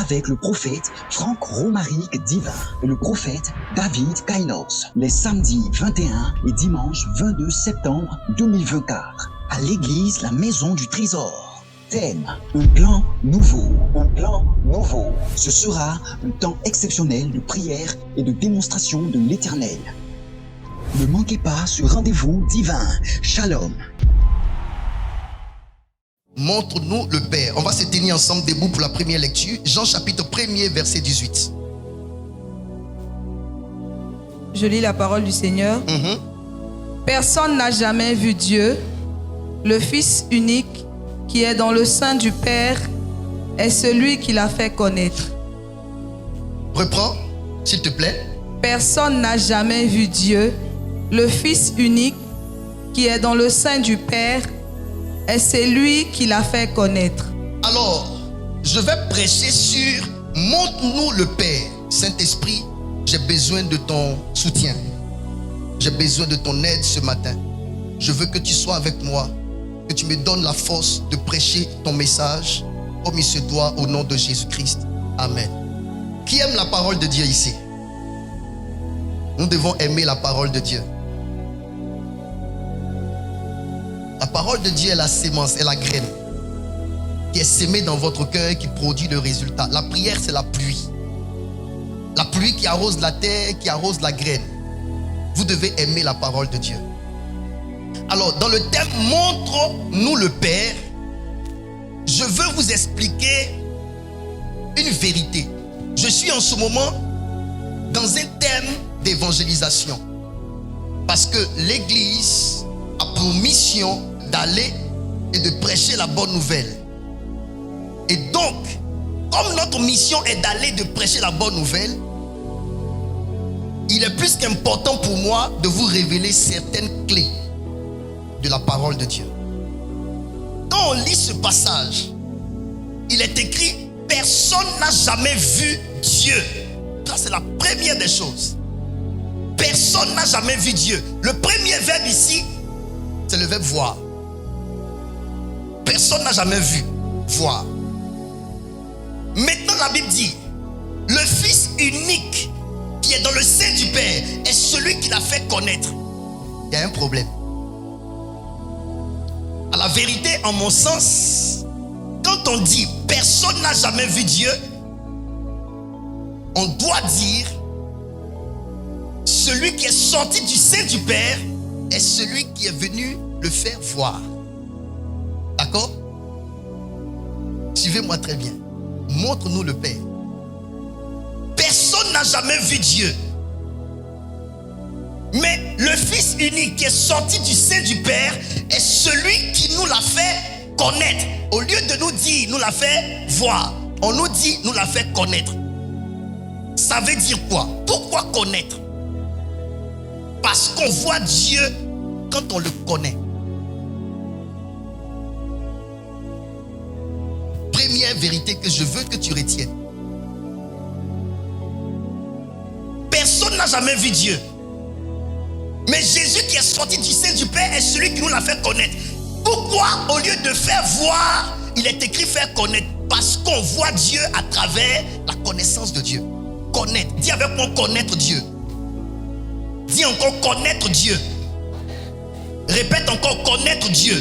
avec le prophète Franck Romaric Divin et le prophète David Kainos les samedis 21 et dimanche 22 septembre 2024 à l'église La Maison du Trésor. Thème, un plan nouveau, un plan nouveau. Ce sera un temps exceptionnel de prière et de démonstration de l'Éternel. Ne manquez pas ce rendez-vous divin. Shalom. Montre-nous le Père. On va se tenir ensemble debout pour la première lecture. Jean chapitre 1er, verset 18. Je lis la parole du Seigneur. Personne n'a jamais vu Dieu. Le Fils unique qui est dans le sein du Père est celui qui l'a fait connaître. Reprends, s'il te plaît. Personne n'a jamais vu Dieu. Le Fils unique qui est dans le sein du Père est celui qui l'a fait connaître. Alors, je vais prêcher sur montre-nous le Père. Saint-Esprit, j'ai besoin de ton soutien. J'ai besoin de ton aide ce matin. Je veux que tu sois avec moi, que tu me donnes la force de prêcher ton message comme il se doit au nom de Jésus-Christ. Amen. Qui aime la parole de Dieu ici? Nous devons aimer la parole de Dieu. La parole de Dieu est la sémence, est la graine qui est sémée dans votre cœur et qui produit le résultat. La prière, c'est la pluie. La pluie qui arrose la terre, qui arrose la graine. Vous devez aimer la parole de Dieu. Alors, dans le thème « Montre-nous le Père », je veux vous expliquer une vérité. Je suis en ce moment dans un thème d'évangélisation. Parce que l'Église a pour mission d'aller et de prêcher la bonne nouvelle. Et donc, comme notre mission est d'aller de prêcher la bonne nouvelle, il est plus qu'important pour moi de vous révéler certaines clés de la parole de Dieu. Quand on lit ce passage, il est écrit « Personne n'a jamais vu Dieu ». Ça, c'est la première des choses. Personne n'a jamais vu Dieu. Le premier verbe ici, c'est le verbe voir. Personne n'a jamais vu, voir. Maintenant, la Bible dit, le Fils unique qui est dans le sein du Père est celui qui l'a fait connaître. Il y a un problème. À la vérité, en mon sens, quand on dit personne n'a jamais vu Dieu, on doit dire celui qui est sorti du sein du Père est celui qui est venu le faire voir. D'accord? Suivez-moi très bien. Montre-nous le Père. Personne n'a jamais vu Dieu. Mais le Fils unique qui est sorti du sein du Père est celui qui nous l'a fait connaître. Au lieu de nous dire nous l'a fait voir, on nous dit nous l'a fait connaître. Ça veut dire quoi? Pourquoi connaître? Parce qu'on voit Dieu quand on le connaît. Première vérité que je veux que tu retiennes. Personne n'a jamais vu Dieu. Mais Jésus qui est sorti du sein du Père est celui qui nous l'a fait connaître. Pourquoi au lieu de faire voir, il est écrit faire connaître? Parce qu'on voit Dieu à travers la connaissance de Dieu. Connaître. Dis avec moi connaître Dieu. Dis encore connaître Dieu. Répète encore connaître Dieu.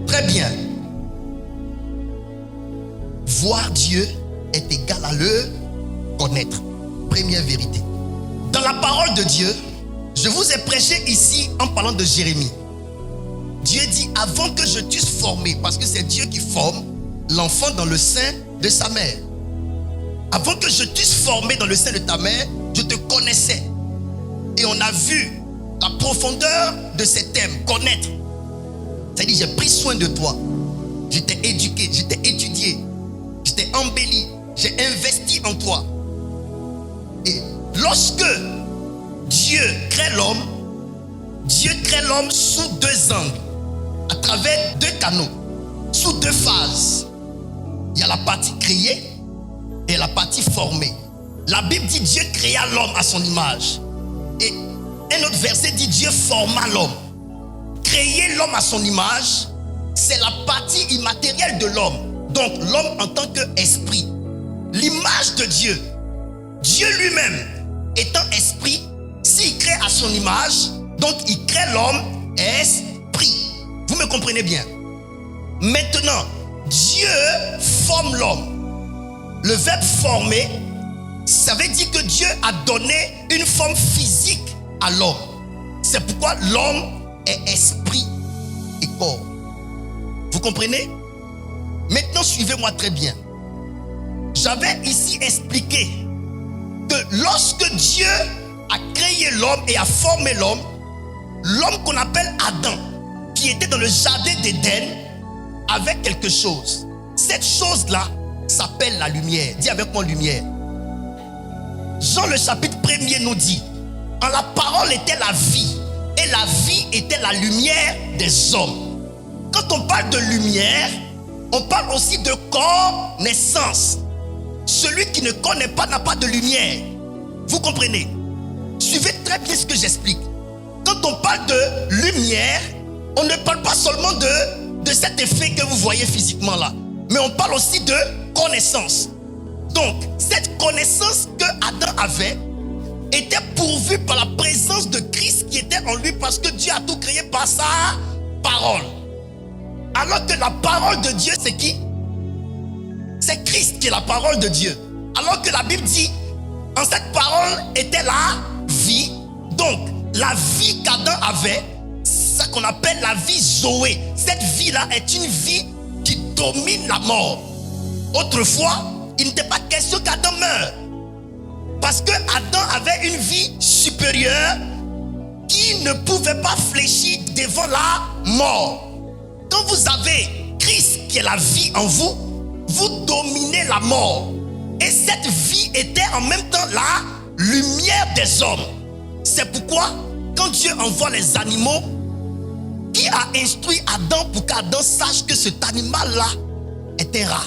Très bien. Voir Dieu est égal à le connaître. Première vérité. Dans la parole de Dieu, je vous ai prêché ici en parlant de Jérémie. Dieu dit avant que je t'eusse formé, parce que c'est Dieu qui forme l'enfant dans le sein de sa mère. Avant que je t'eusse formé dans le sein de ta mère, je te connaissais. Et on a vu la profondeur de ces thèmes, connaître. C'est-à-dire j'ai pris soin de toi. Je t'ai éduqué, je t'ai étudié, je t'ai embelli, j'ai investi en toi. Et lorsque Dieu crée l'homme sous deux angles, à travers deux canaux, sous deux phases. Il y a la partie créée et la partie formée. La Bible dit Dieu créa l'homme à son image. Et un autre verset dit Dieu forma l'homme. Créer l'homme à son image, c'est la partie immatérielle de l'homme. Donc l'homme en tant qu'esprit. l'image de Dieu. Dieu lui-même étant esprit, s'il crée à son image, donc il crée l'homme esprit. Vous me comprenez bien? Maintenant, Dieu forme l'homme. Le verbe former, ça veut dire que Dieu a donné une forme physique à l'homme. C'est pourquoi l'homme est esprit et corps. Vous comprenez? Maintenant, suivez-moi très bien. J'avais ici expliqué que lorsque Dieu a créé l'homme et a formé l'homme qu'on appelle Adam, qui était dans le jardin d'Éden, avait quelque chose. Cette chose-là s'appelle la lumière. Dis avec moi lumière. Jean le chapitre 1er nous dit: en la parole était la vie, et la vie était la lumière des hommes. Quand on parle de lumière, on parle aussi de connaissance. Celui qui ne connaît pas n'a pas de lumière. Vous comprenez? Suivez très bien ce que j'explique. Quand on parle de lumière, on ne parle pas seulement de cet effet que vous voyez physiquement là, mais on parle aussi de connaissance. Donc, cette connaissance que Adam avait était pourvue par la présence de Christ qui était en lui, parce que Dieu a tout créé par sa parole. Alors que la parole de Dieu, c'est qui? C'est Christ qui est la parole de Dieu. Alors que la Bible dit, en cette parole était la vie. Donc, la vie qu'Adam avait, c'est ça qu'on appelle la vie Zoé. Cette vie-là est une vie qui domine la mort. Autrefois, il n'était pas question qu'Adam meure, parce que Adam avait une vie supérieure qui ne pouvait pas fléchir devant la mort. Quand vous avez Christ qui est la vie en vous, vous dominez la mort. Et cette vie était en même temps la lumière des hommes. C'est pourquoi, quand Dieu envoie les animaux, qui a instruit Adam pour qu'Adam sache que cet animal-là est un rat,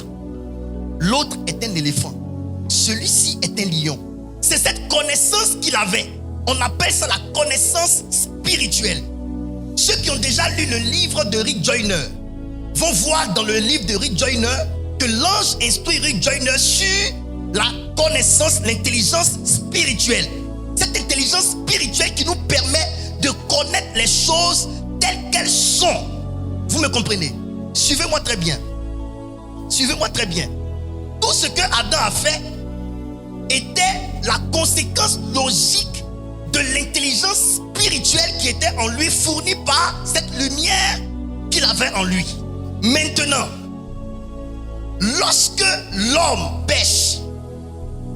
l'autre est un éléphant, celui-ci est un lion. C'est cette connaissance qu'il avait. On appelle ça la connaissance spirituelle. Ceux qui ont déjà lu le livre de Rick Joyner vont voir dans le livre de Rick Joyner que l'ange instruit Rick Joyner sur la connaissance, l'intelligence spirituelle. Cette intelligence spirituelle qui nous permet de connaître les choses telles qu'elles sont. Vous me comprenez? Suivez-moi très bien. Suivez-moi très bien. Tout ce que Adam a fait était la conséquence logique de l'intelligence spirituelle qui était en lui, fournie par cette lumière qu'il avait en lui. Maintenant, lorsque l'homme pêche,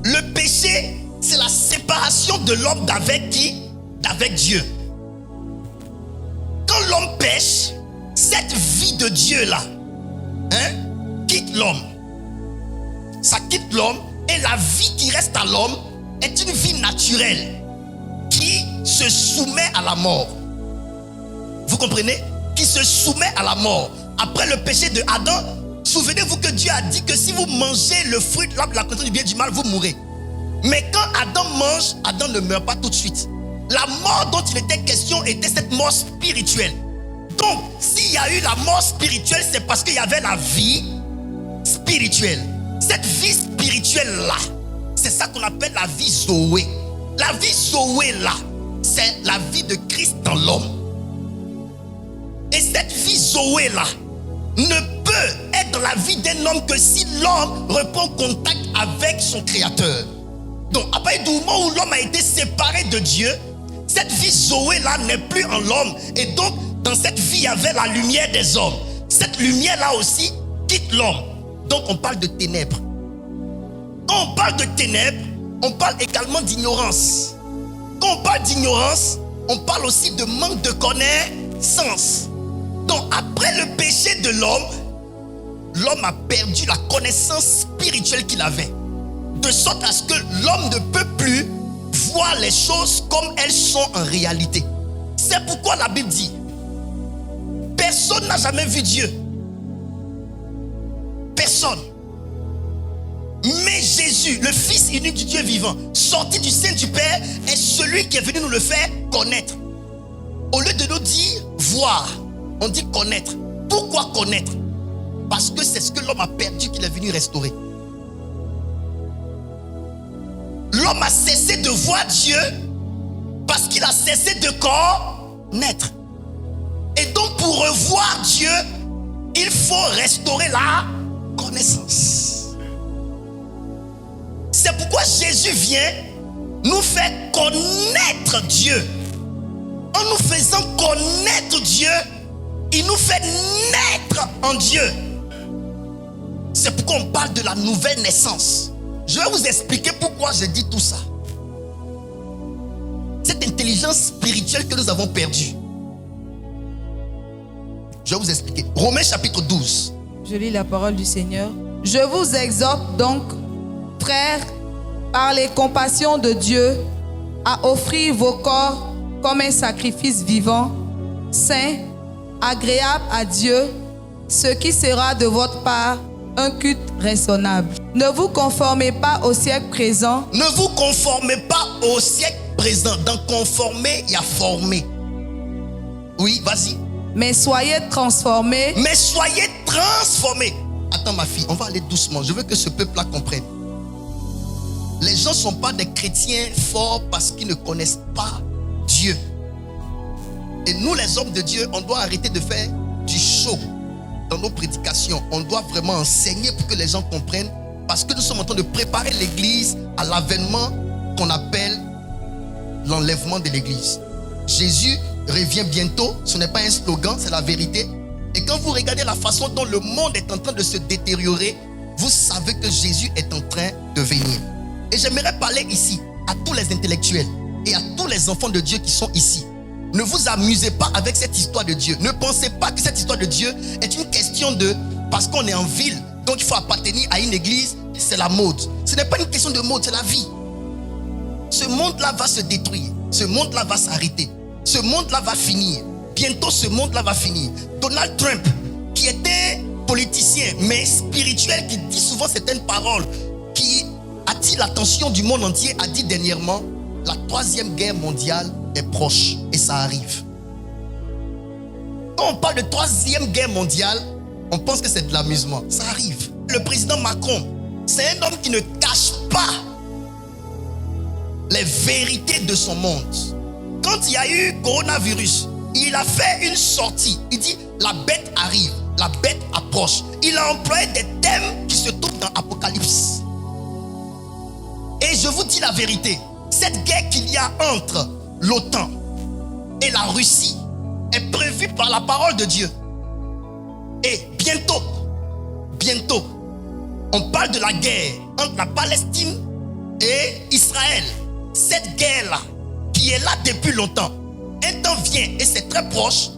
le péché, c'est la séparation de l'homme d'avec qui? D'avec Dieu. Quand l'homme pêche, cette vie de Dieu là, quitte l'homme. Ça quitte l'homme, et la vie qui reste à l'homme est une vie naturelle qui se soumet à la mort. Vous comprenez? Qui se soumet à la mort. Après le péché de Adam, souvenez-vous que Dieu a dit que si vous mangez le fruit de l'arbre de la connaissance du bien et du mal, vous mourrez. Mais quand Adam mange, Adam ne meurt pas tout de suite. La mort dont il était question était cette mort spirituelle. Donc, s'il y a eu la mort spirituelle, c'est parce qu'il y avait la vie spirituelle. Cette vie spirituelle-là, c'est ça qu'on appelle la vie Zoé. La vie Zoé-là, c'est la vie de Christ dans l'homme. Et cette vie Zoé-là ne peut être dans la vie d'un homme que si l'homme reprend contact avec son Créateur. Donc, à partir du moment où l'homme a été séparé de Dieu, cette vie Zoé-là n'est plus en l'homme. Et donc, dans cette vie, il y avait la lumière des hommes. Cette lumière-là aussi quitte l'homme. Donc, on parle de ténèbres. Quand on parle de ténèbres, on parle également d'ignorance. Quand on parle d'ignorance, on parle aussi de manque de connaissance. Donc, après le péché de l'homme, l'homme a perdu la connaissance spirituelle qu'il avait. De sorte à ce que l'homme ne peut plus voir les choses comme elles sont en réalité. C'est pourquoi la Bible dit: personne n'a jamais vu Dieu. Personne. Mais Jésus, le Fils unique du Dieu vivant, sorti du sein du Père, est celui qui est venu nous le faire connaître. Au lieu de nous dire voir, on dit connaître. Pourquoi connaître? Parce que c'est ce que l'homme a perdu qu'il est venu restaurer. L'homme a cessé de voir Dieu parce qu'il a cessé de connaître. Et donc pour revoir Dieu, il faut restaurer la connaissance. C'est pourquoi Jésus vient nous faire connaître Dieu. En nous faisant connaître Dieu, il nous fait naître en Dieu. C'est pourquoi on parle de la nouvelle naissance. Je vais vous expliquer pourquoi je dis tout ça. Cette intelligence spirituelle que nous avons perdue. Je vais vous expliquer. Romains chapitre 12. Je lis la parole du Seigneur. Je vous exhorte donc, frères, par les compassions de Dieu, à offrir vos corps comme un sacrifice vivant, saint, agréable à Dieu, ce qui sera de votre part un culte raisonnable. Ne vous conformez pas au siècle présent. Ne vous conformez pas au siècle présent. Dans conformer, il y a former. Oui, vas-y. Mais soyez transformés. Mais soyez transformés. Attends ma fille, on va aller doucement. Je veux que ce peuple-là comprenne. Les gens ne sont pas des chrétiens forts parce qu'ils ne connaissent pas Dieu. Et nous les hommes de Dieu, on doit arrêter de faire du show dans nos prédications. On doit vraiment enseigner pour que les gens comprennent, parce que nous sommes en train de préparer l'église à l'avènement qu'on appelle l'enlèvement de l'église. Jésus revient bientôt. Ce n'est pas un slogan, c'est la vérité. Et quand vous regardez la façon dont le monde est en train de se détériorer, vous savez que Jésus est en train de venir. Et j'aimerais parler ici à tous les intellectuels et à tous les enfants de Dieu qui sont ici. Ne vous amusez pas avec cette histoire de Dieu. Ne pensez pas que cette histoire de Dieu est une question de parce qu'on est en ville, donc il faut appartenir à une église, c'est la mode. Ce n'est pas une question de mode, c'est la vie. Ce monde-là va se détruire. Ce monde-là va s'arrêter. Ce monde-là va finir. Bientôt, ce monde-là va finir. Donald Trump, qui était politicien, mais spirituel, qui dit souvent certaines paroles, qui attire l'attention du monde entier, a dit dernièrement, la 3e guerre mondiale est proche et ça arrive. Quand on parle de 3e guerre mondiale, on pense que c'est de l'amusement. Ça arrive. Le président Macron, c'est un homme qui ne cache pas les vérités de son monde. Quand il y a eu coronavirus, il a fait une sortie. Il dit, la bête arrive, la bête approche. Il a employé des thèmes qui se trouvent dans Apocalypse. Et je vous dis la vérité, cette guerre qu'il y a entre l'OTAN et la Russie est prévue par la parole de Dieu. Et bientôt, on parle de la guerre entre la Palestine et Israël. Cette guerre-là, qui est là depuis longtemps, un temps vient et c'est très proche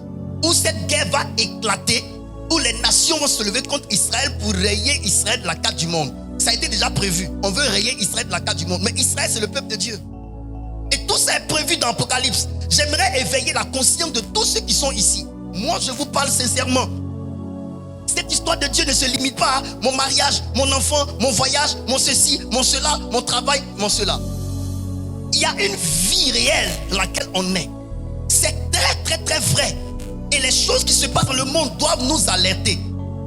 où cette guerre va éclater, où les nations vont se lever contre Israël pour rayer Israël de la carte du monde. Ça a été déjà prévu. On veut rayer Israël de la carte du monde. Mais Israël, c'est le peuple de Dieu. Et tout ça est prévu dans l'Apocalypse. J'aimerais éveiller la conscience de tous ceux qui sont ici. Moi, je vous parle sincèrement. Cette histoire de Dieu ne se limite pas à mon mariage, mon enfant, mon voyage, mon ceci, mon cela, mon travail, mon cela. Il y a une vie réelle dans laquelle on est. C'est très vrai. Et les choses qui se passent dans le monde doivent nous alerter.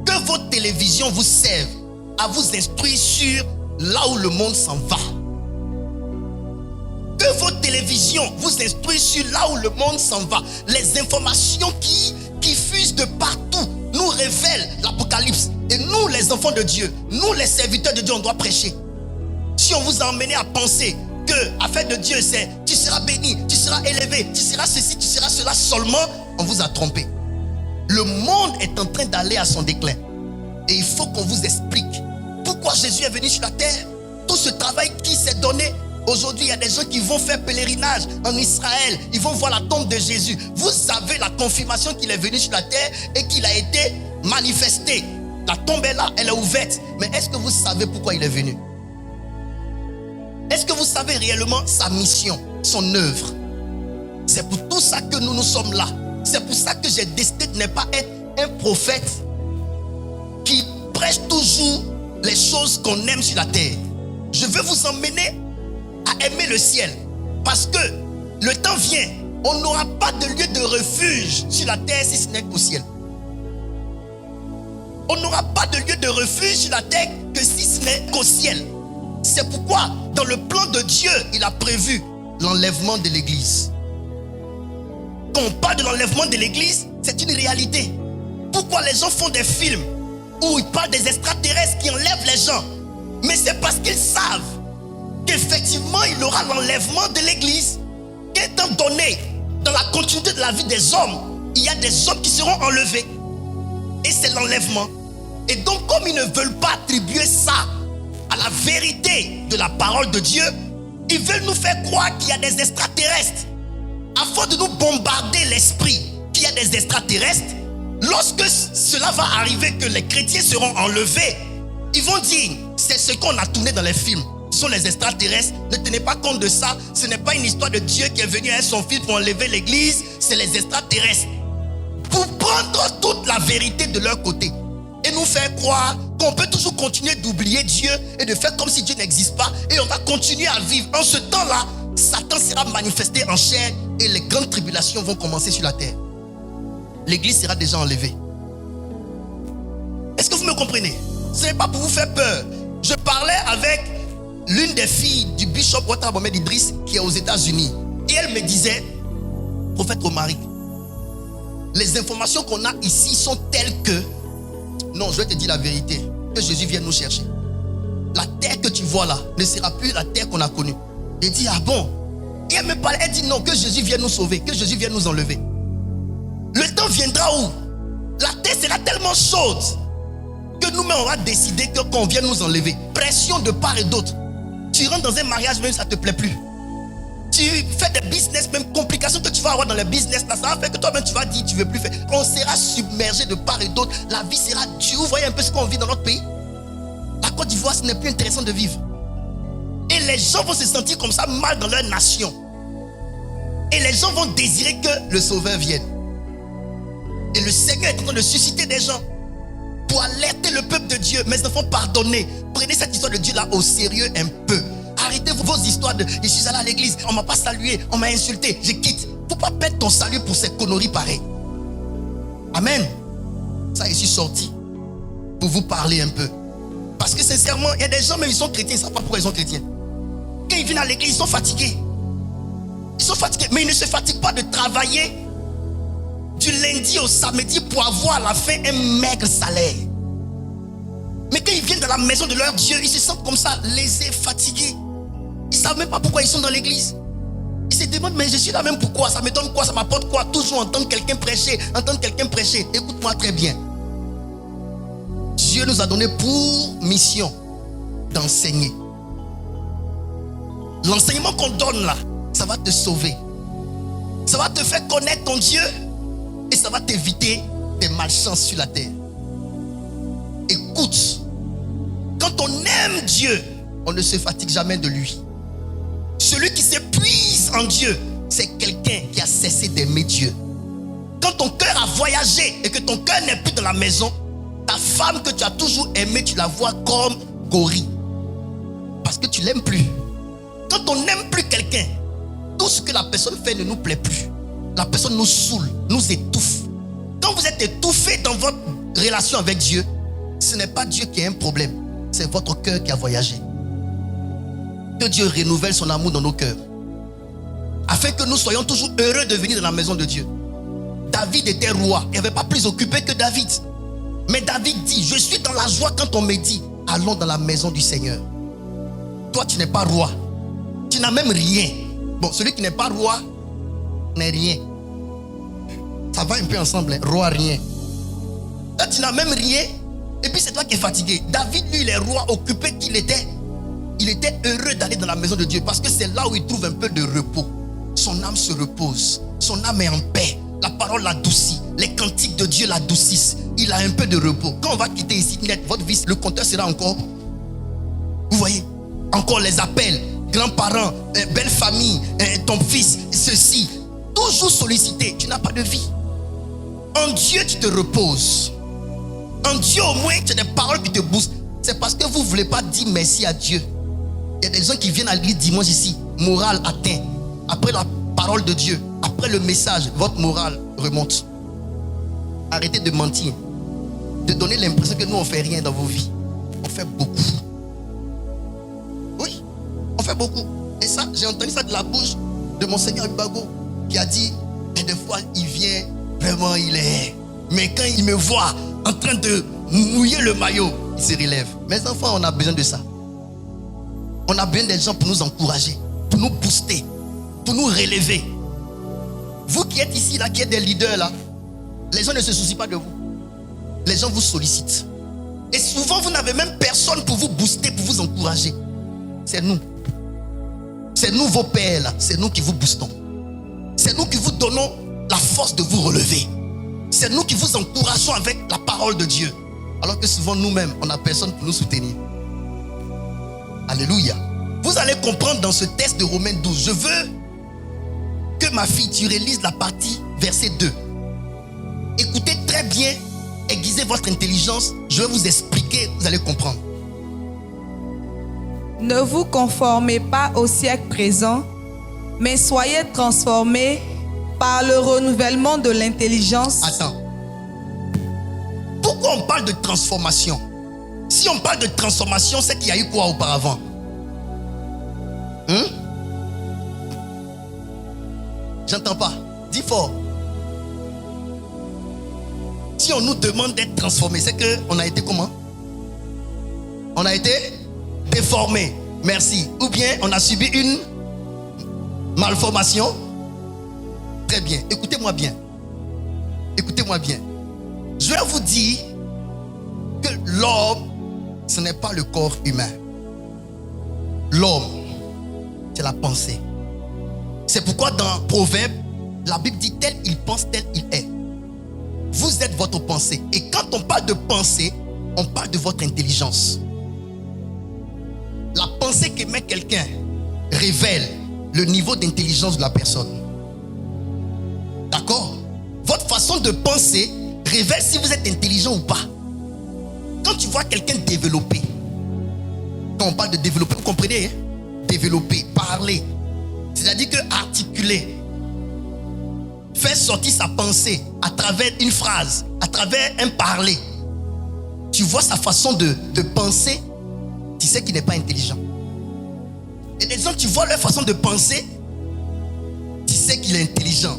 Que votre télévision vous serve à vous instruire sur là où le monde s'en va. Que votre télévision vous instruise sur là où le monde s'en va. Les informations qui fusent de partout nous révèlent l'Apocalypse. Et nous, les enfants de Dieu, nous, les serviteurs de Dieu, on doit prêcher. Si on vous a emmené à penser que affaire de Dieu, c'est tu seras béni, tu seras élevé, tu seras ceci, tu seras cela seulement, on vous a trompé. Le monde est en train d'aller à son déclin. Et il faut qu'on vous explique pourquoi Jésus est venu sur la terre. Tout ce travail qui s'est donné. Aujourd'hui, il y a des gens qui vont faire pèlerinage en Israël. Ils vont voir la tombe de Jésus. Vous savez la confirmation qu'il est venu sur la terre et qu'il a été manifesté. La tombe est là, elle est ouverte. Mais est-ce que vous savez pourquoi il est venu? Est-ce que vous savez réellement sa mission, son œuvre? C'est pour tout ça que nous sommes là. C'est pour ça que j'ai décidé de ne pas être un prophète qui prêche toujours les choses qu'on aime sur la terre. Je veux vous emmener à aimer le ciel. Parce que le temps vient, on n'aura pas de lieu de refuge sur la terre si ce n'est qu'au ciel. On n'aura pas de lieu de refuge sur la terre que si ce n'est qu'au ciel. c'est pourquoi, dans le plan de Dieu, il a prévu l'enlèvement de l'église. Quand on parle de l'enlèvement de l'église, c'est une réalité. Pourquoi les gens font des films où ils parlent des extraterrestres qui enlèvent les gens? Mais c'est parce qu'ils savent qu'effectivement, il y aura l'enlèvement de l'église. Qu'étant donné, dans la continuité de la vie des hommes, il y a des hommes qui seront enlevés. Et c'est l'enlèvement. Et donc, comme ils ne veulent pas attribuer ça à la vérité de la parole de Dieu, ils veulent nous faire croire qu'il y a des extraterrestres. Afin de nous bombarder l'esprit qu'il y a des extraterrestres, lorsque cela va arriver, que les chrétiens seront enlevés, ils vont dire, c'est ce qu'on a tourné dans les films. Ce sont les extraterrestres. Ne tenez pas compte de ça. Ce n'est pas une histoire de Dieu qui est venu avec son fils pour enlever l'église. C'est les extraterrestres. Pour prendre toute la vérité de leur côté et nous faire croire qu'on peut toujours continuer d'oublier Dieu et de faire comme si Dieu n'existe pas, et on va continuer à vivre. En ce temps-là, Satan sera manifesté en chair et les grandes tribulations vont commencer sur la terre. L'église sera déjà enlevée. Est-ce que vous me comprenez? Ce n'est pas pour vous faire peur. Je parlais avec l'une des filles du bishop Walter Mohamed Idriss qui est aux États-Unis, et elle me disait, prophète Romaric, les informations qu'on a ici sont telles que, non, je vais te dire la vérité, que Jésus vienne nous chercher. La terre que tu vois là ne sera plus la terre qu'on a connue. J'ai dit, ah bon? Et elle me parlait, elle dit non, que Jésus vienne nous sauver, que Jésus vienne nous enlever. Le temps viendra où la terre sera tellement chaude que nous-mêmes on va décider que qu'on vienne nous enlever. Pression de part et d'autre. Tu rentres dans un mariage, même ça ne te plaît plus. Tu fais des business, même complications que tu vas avoir dans les business, là, ça va faire que toi-même tu vas dire tu ne veux plus faire. On sera submergé de part et d'autre. La vie sera dure. Vous voyez un peu ce qu'on vit dans notre pays. La Côte d'Ivoire, ce n'est plus intéressant de vivre. Et les gens vont se sentir comme ça mal dans leur nation. Et les gens vont désirer que le Sauveur vienne. Et le Seigneur est en train de susciter des gens pour alerter le peuple de Dieu. Mes enfants, pardonnez. Prenez cette histoire de Dieu là au sérieux un peu. Arrêtez vos histoires de je suis allé à l'église, on ne m'a pas salué, on m'a insulté, je quitte. Il ne faut pas perdre ton salut pour ces conneries pareilles. Amen. Ça, je suis sorti pour vous parler un peu. Parce que sincèrement, il y a des gens, même ils sont chrétiens, ils ne savent pas pourquoi ils sont chrétiens. Quand ils viennent à l'église, ils sont fatigués. Ils sont fatigués, mais ils ne se fatiguent pas de travailler du lundi au samedi pour avoir à la fin un maigre salaire. Mais quand ils viennent dans la maison de leur Dieu, ils se sentent comme ça, lésés, fatigués. Ils ne savent même pas pourquoi ils sont dans l'église. Ils se demandent, mais je suis là même pourquoi? Ça me donne quoi? Ça m'apporte quoi? Toujours entendre quelqu'un prêcher, entendre quelqu'un prêcher. Écoute-moi très bien. Dieu nous a donné pour mission d'enseigner. L'enseignement qu'on donne là, ça va te sauver. Ça va te faire connaître ton Dieu et ça va t'éviter des malchances sur la terre. Écoute, quand on aime Dieu, on ne se fatigue jamais de lui. Celui qui s'épuise en Dieu, c'est quelqu'un qui a cessé d'aimer Dieu. Quand ton cœur a voyagé et que ton cœur n'est plus dans la maison, ta femme que tu as toujours aimée, tu la vois comme gorille. Parce que tu l'aimes plus. Quand on n'aime plus quelqu'un, tout ce que la personne fait ne nous plaît plus. La personne nous saoule, nous étouffe. Quand vous êtes étouffé dans votre relation avec Dieu, ce n'est pas Dieu qui a un problème, c'est votre cœur qui a voyagé. Que Dieu renouvelle son amour dans nos cœurs, afin que nous soyons toujours heureux de venir dans la maison de Dieu. David était roi, il n'avait pas plus occupé que David. Mais David dit, je suis dans la joie quand on me dit, allons dans la maison du Seigneur. Toi, tu n'es pas roi. Tu n'as même rien. Bon, celui qui n'est pas roi n'est rien. Ça va un peu ensemble, hein? Roi, rien. Toi, tu n'as même rien. Et puis c'est toi qui es fatigué. David, lui, il est roi, occupé qu'il était. Il était heureux d'aller dans la maison de Dieu parce que c'est là où il trouve un peu de repos. Son âme se repose. Son âme est en paix. La parole l'adoucit. Les cantiques de Dieu l'adoucissent. Il a un peu de repos. Quand on va quitter ici, net, votre vie, le compteur sera encore. Vous voyez? Encore les appels. Grands-parents, belle famille, ton fils, ceci. Toujours sollicité. Tu n'as pas de vie. En Dieu, tu te reposes. En Dieu, au moins, tu as des paroles qui te boostent. C'est parce que vous ne voulez pas dire merci à Dieu. Il y a des gens qui viennent à l'église dimanche ici, morale atteint. Après la parole de Dieu, après le message, votre morale remonte. Arrêtez de mentir. De donner l'impression que nous, on ne fait rien dans vos vies. On fait beaucoup. Oui. fait beaucoup. Et ça, j'ai entendu ça de la bouche de Monseigneur Bago, qui a dit, mais des fois, il vient, vraiment, il est... Mais quand il me voit en train de mouiller le maillot, il se relève. Mes enfants, on a besoin de ça. On a besoin des gens pour nous encourager, pour nous booster, pour nous relever. Vous qui êtes ici, là, qui êtes des leaders, là, les gens ne se soucient pas de vous. Les gens vous sollicitent. Et souvent, vous n'avez même personne pour vous booster, pour vous encourager. C'est nous. C'est nous, vos pères, là. C'est nous qui vous boostons. C'est nous qui vous donnons la force de vous relever. C'est nous qui vous encourageons avec la parole de Dieu. Alors que souvent, nous-mêmes, on n'a personne pour nous soutenir. Alléluia. Vous allez comprendre dans ce texte de Romains 12. Je veux que ma fille, tu relises la partie verset 2. Écoutez très bien, aiguisez votre intelligence. Je vais vous expliquer, vous allez comprendre. Ne vous conformez pas au siècle présent, mais soyez transformés par le renouvellement de l'intelligence. Attends. Pourquoi on parle de transformation? Si on parle de transformation, c'est qu'il y a eu quoi auparavant? J'entends pas. Dis fort. Si on nous demande d'être transformé, c'est qu'on a été comment? On a été déformé. Merci. Ou bien on a subi une malformation. Très bien. Écoutez-moi bien. Écoutez-moi bien. Je vais vous dire que l'homme, ce n'est pas le corps humain. L'homme, c'est la pensée. C'est pourquoi dans Proverbe, la Bible dit tel il pense, tel il est. Vous êtes votre pensée. Et quand on parle de pensée, on parle de votre intelligence. La pensée qu'émet quelqu'un révèle le niveau d'intelligence de la personne. D'accord? Votre façon de penser révèle si vous êtes intelligent ou pas. Quand tu vois quelqu'un développer, quand on parle de développer, vous comprenez, hein? Développer, parler, c'est-à-dire que articuler, faire sortir sa pensée à travers une phrase, à travers un parler. Tu vois sa façon de penser, tu sais qu'il n'est pas intelligent. Et des gens, tu vois leur façon de penser, tu sais qu'il est intelligent.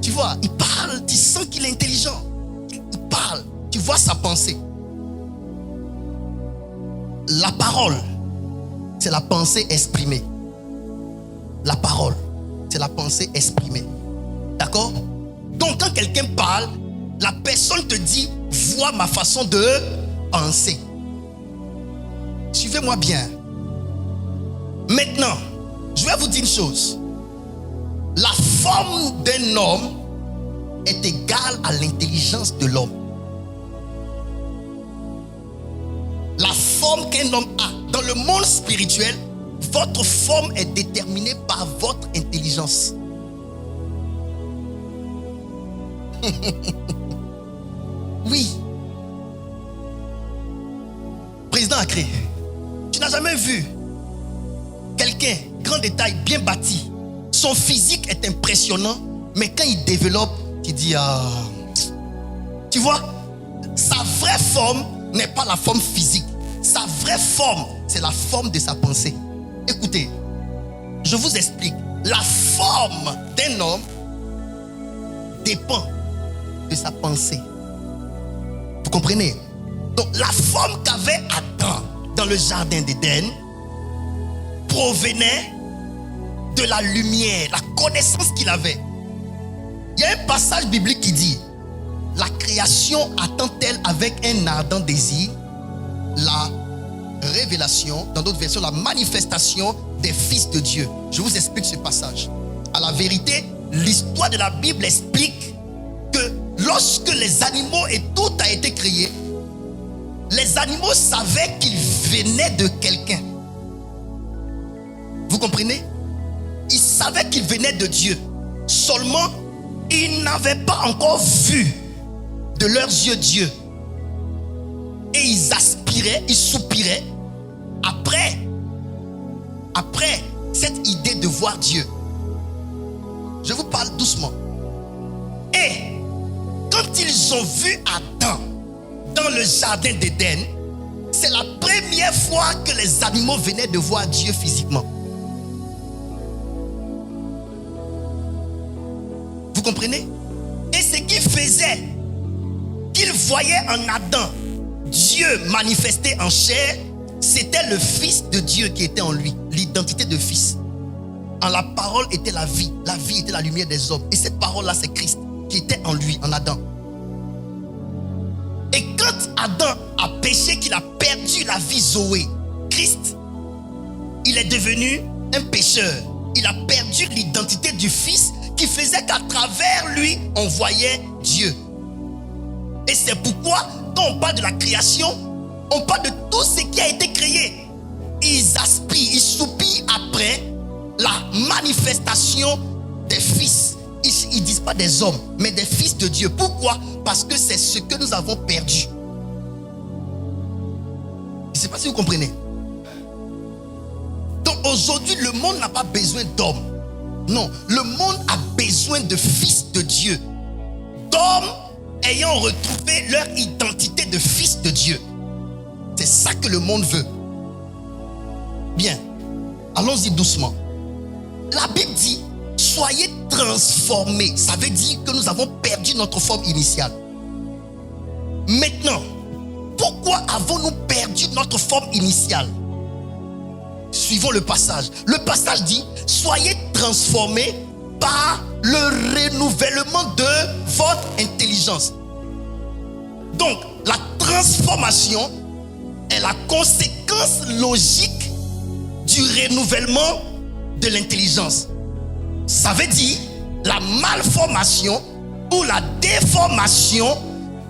Tu vois, il parle, tu sens qu'il est intelligent. Il parle, tu vois sa pensée. La parole, c'est la pensée exprimée. La parole, c'est la pensée exprimée. D'accord? Donc quand quelqu'un parle, la personne te dit, vois ma façon de penser. Suivez-moi bien. Maintenant, je vais vous dire une chose. La forme d'un homme est égale à l'intelligence de l'homme. La forme qu'un homme a dans le monde spirituel, votre forme est déterminée par votre intelligence. Oui. Président Accré, tu n'as jamais vu quelqu'un, grand détail, bien bâti. Son physique est impressionnant, mais quand il développe, tu dis, tu vois, sa vraie forme n'est pas la forme physique. Sa vraie forme, c'est la forme de sa pensée. Écoutez, je vous explique. La forme d'un homme dépend de sa pensée. Vous comprenez? Donc la forme qu'avait Adam dans le jardin d'Éden provenait de la lumière, la connaissance qu'il avait. Il y a un passage biblique qui dit: la création attend-elle avec un ardent désir la révélation, dans d'autres versions, la manifestation des fils de Dieu. Je vous explique ce passage. À la vérité, l'histoire de la Bible explique que lorsque les animaux et tout a été créé, les animaux savaient qu'ils venaient de quelqu'un. Vous comprenez? Ils savaient qu'ils venaient de Dieu. Seulement, ils n'avaient pas encore vu de leurs yeux Dieu. Et ils aspiraient, ils soupiraient après cette idée de voir Dieu. Je vous parle doucement. Et quand ils ont vu Adam dans le jardin d'Éden, c'est la première première fois que les animaux venaient de voir Dieu physiquement. Vous comprenez? Et ce qui faisait qu'ils voyaient en Adam Dieu manifesté en chair, c'était le Fils de Dieu qui était en lui, l'identité de Fils. En la parole était la vie était la lumière des hommes. Et cette parole-là, c'est Christ qui était en lui, en Adam. Et quand Adam a péché, qu'il a perdu la vie Zoé, Christ, il est devenu un pécheur. Il a perdu l'identité du Fils qui faisait qu'à travers lui, on voyait Dieu. Et c'est pourquoi, quand on parle de la création, on parle de tout ce qui a été créé. Ils aspirent, ils soupirent après la manifestation des fils. Ils ne disent pas des hommes, mais des fils de Dieu. Pourquoi? Parce que c'est ce que nous avons perdu. Je ne sais pas si vous comprenez. Donc aujourd'hui, le monde n'a pas besoin d'hommes. Non, le monde a besoin de fils de Dieu. D'hommes ayant retrouvé leur identité de fils de Dieu. C'est ça que le monde veut. Bien, allons-y doucement. La Bible dit, soyez transformés. Ça veut dire que nous avons perdu notre forme initiale. Maintenant, pourquoi avons-nous perdu notre forme initiale? Suivons le passage. Le passage dit, soyez transformés par le renouvellement de votre intelligence. Donc, la transformation est la conséquence logique du renouvellement de l'intelligence. Ça veut dire la malformation ou la déformation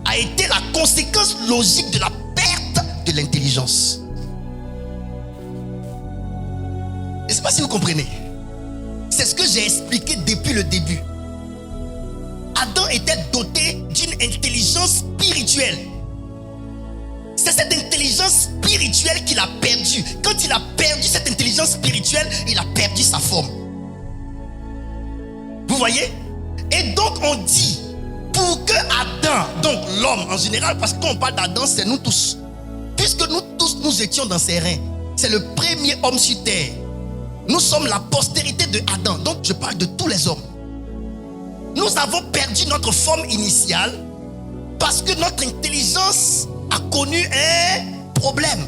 a été la conséquence logique de la perte de l'intelligence. Je ne sais pas si vous comprenez. C'est ce que j'ai expliqué depuis le début. Adam était doté d'une intelligence spirituelle. C'est cette intelligence spirituelle qu'il a perdue. Quand il a perdu cette intelligence spirituelle, il a perdu sa forme. Vous voyez? Et donc on dit, pour que Adam, donc l'homme en général, parce qu'on parle d'Adam, c'est nous tous. Puisque nous tous, nous étions dans ses reins. C'est le premier homme sur terre. Nous sommes la postérité de Adam. Donc je parle de tous les hommes. Nous avons perdu notre forme initiale parce que notre intelligence a connu un problème.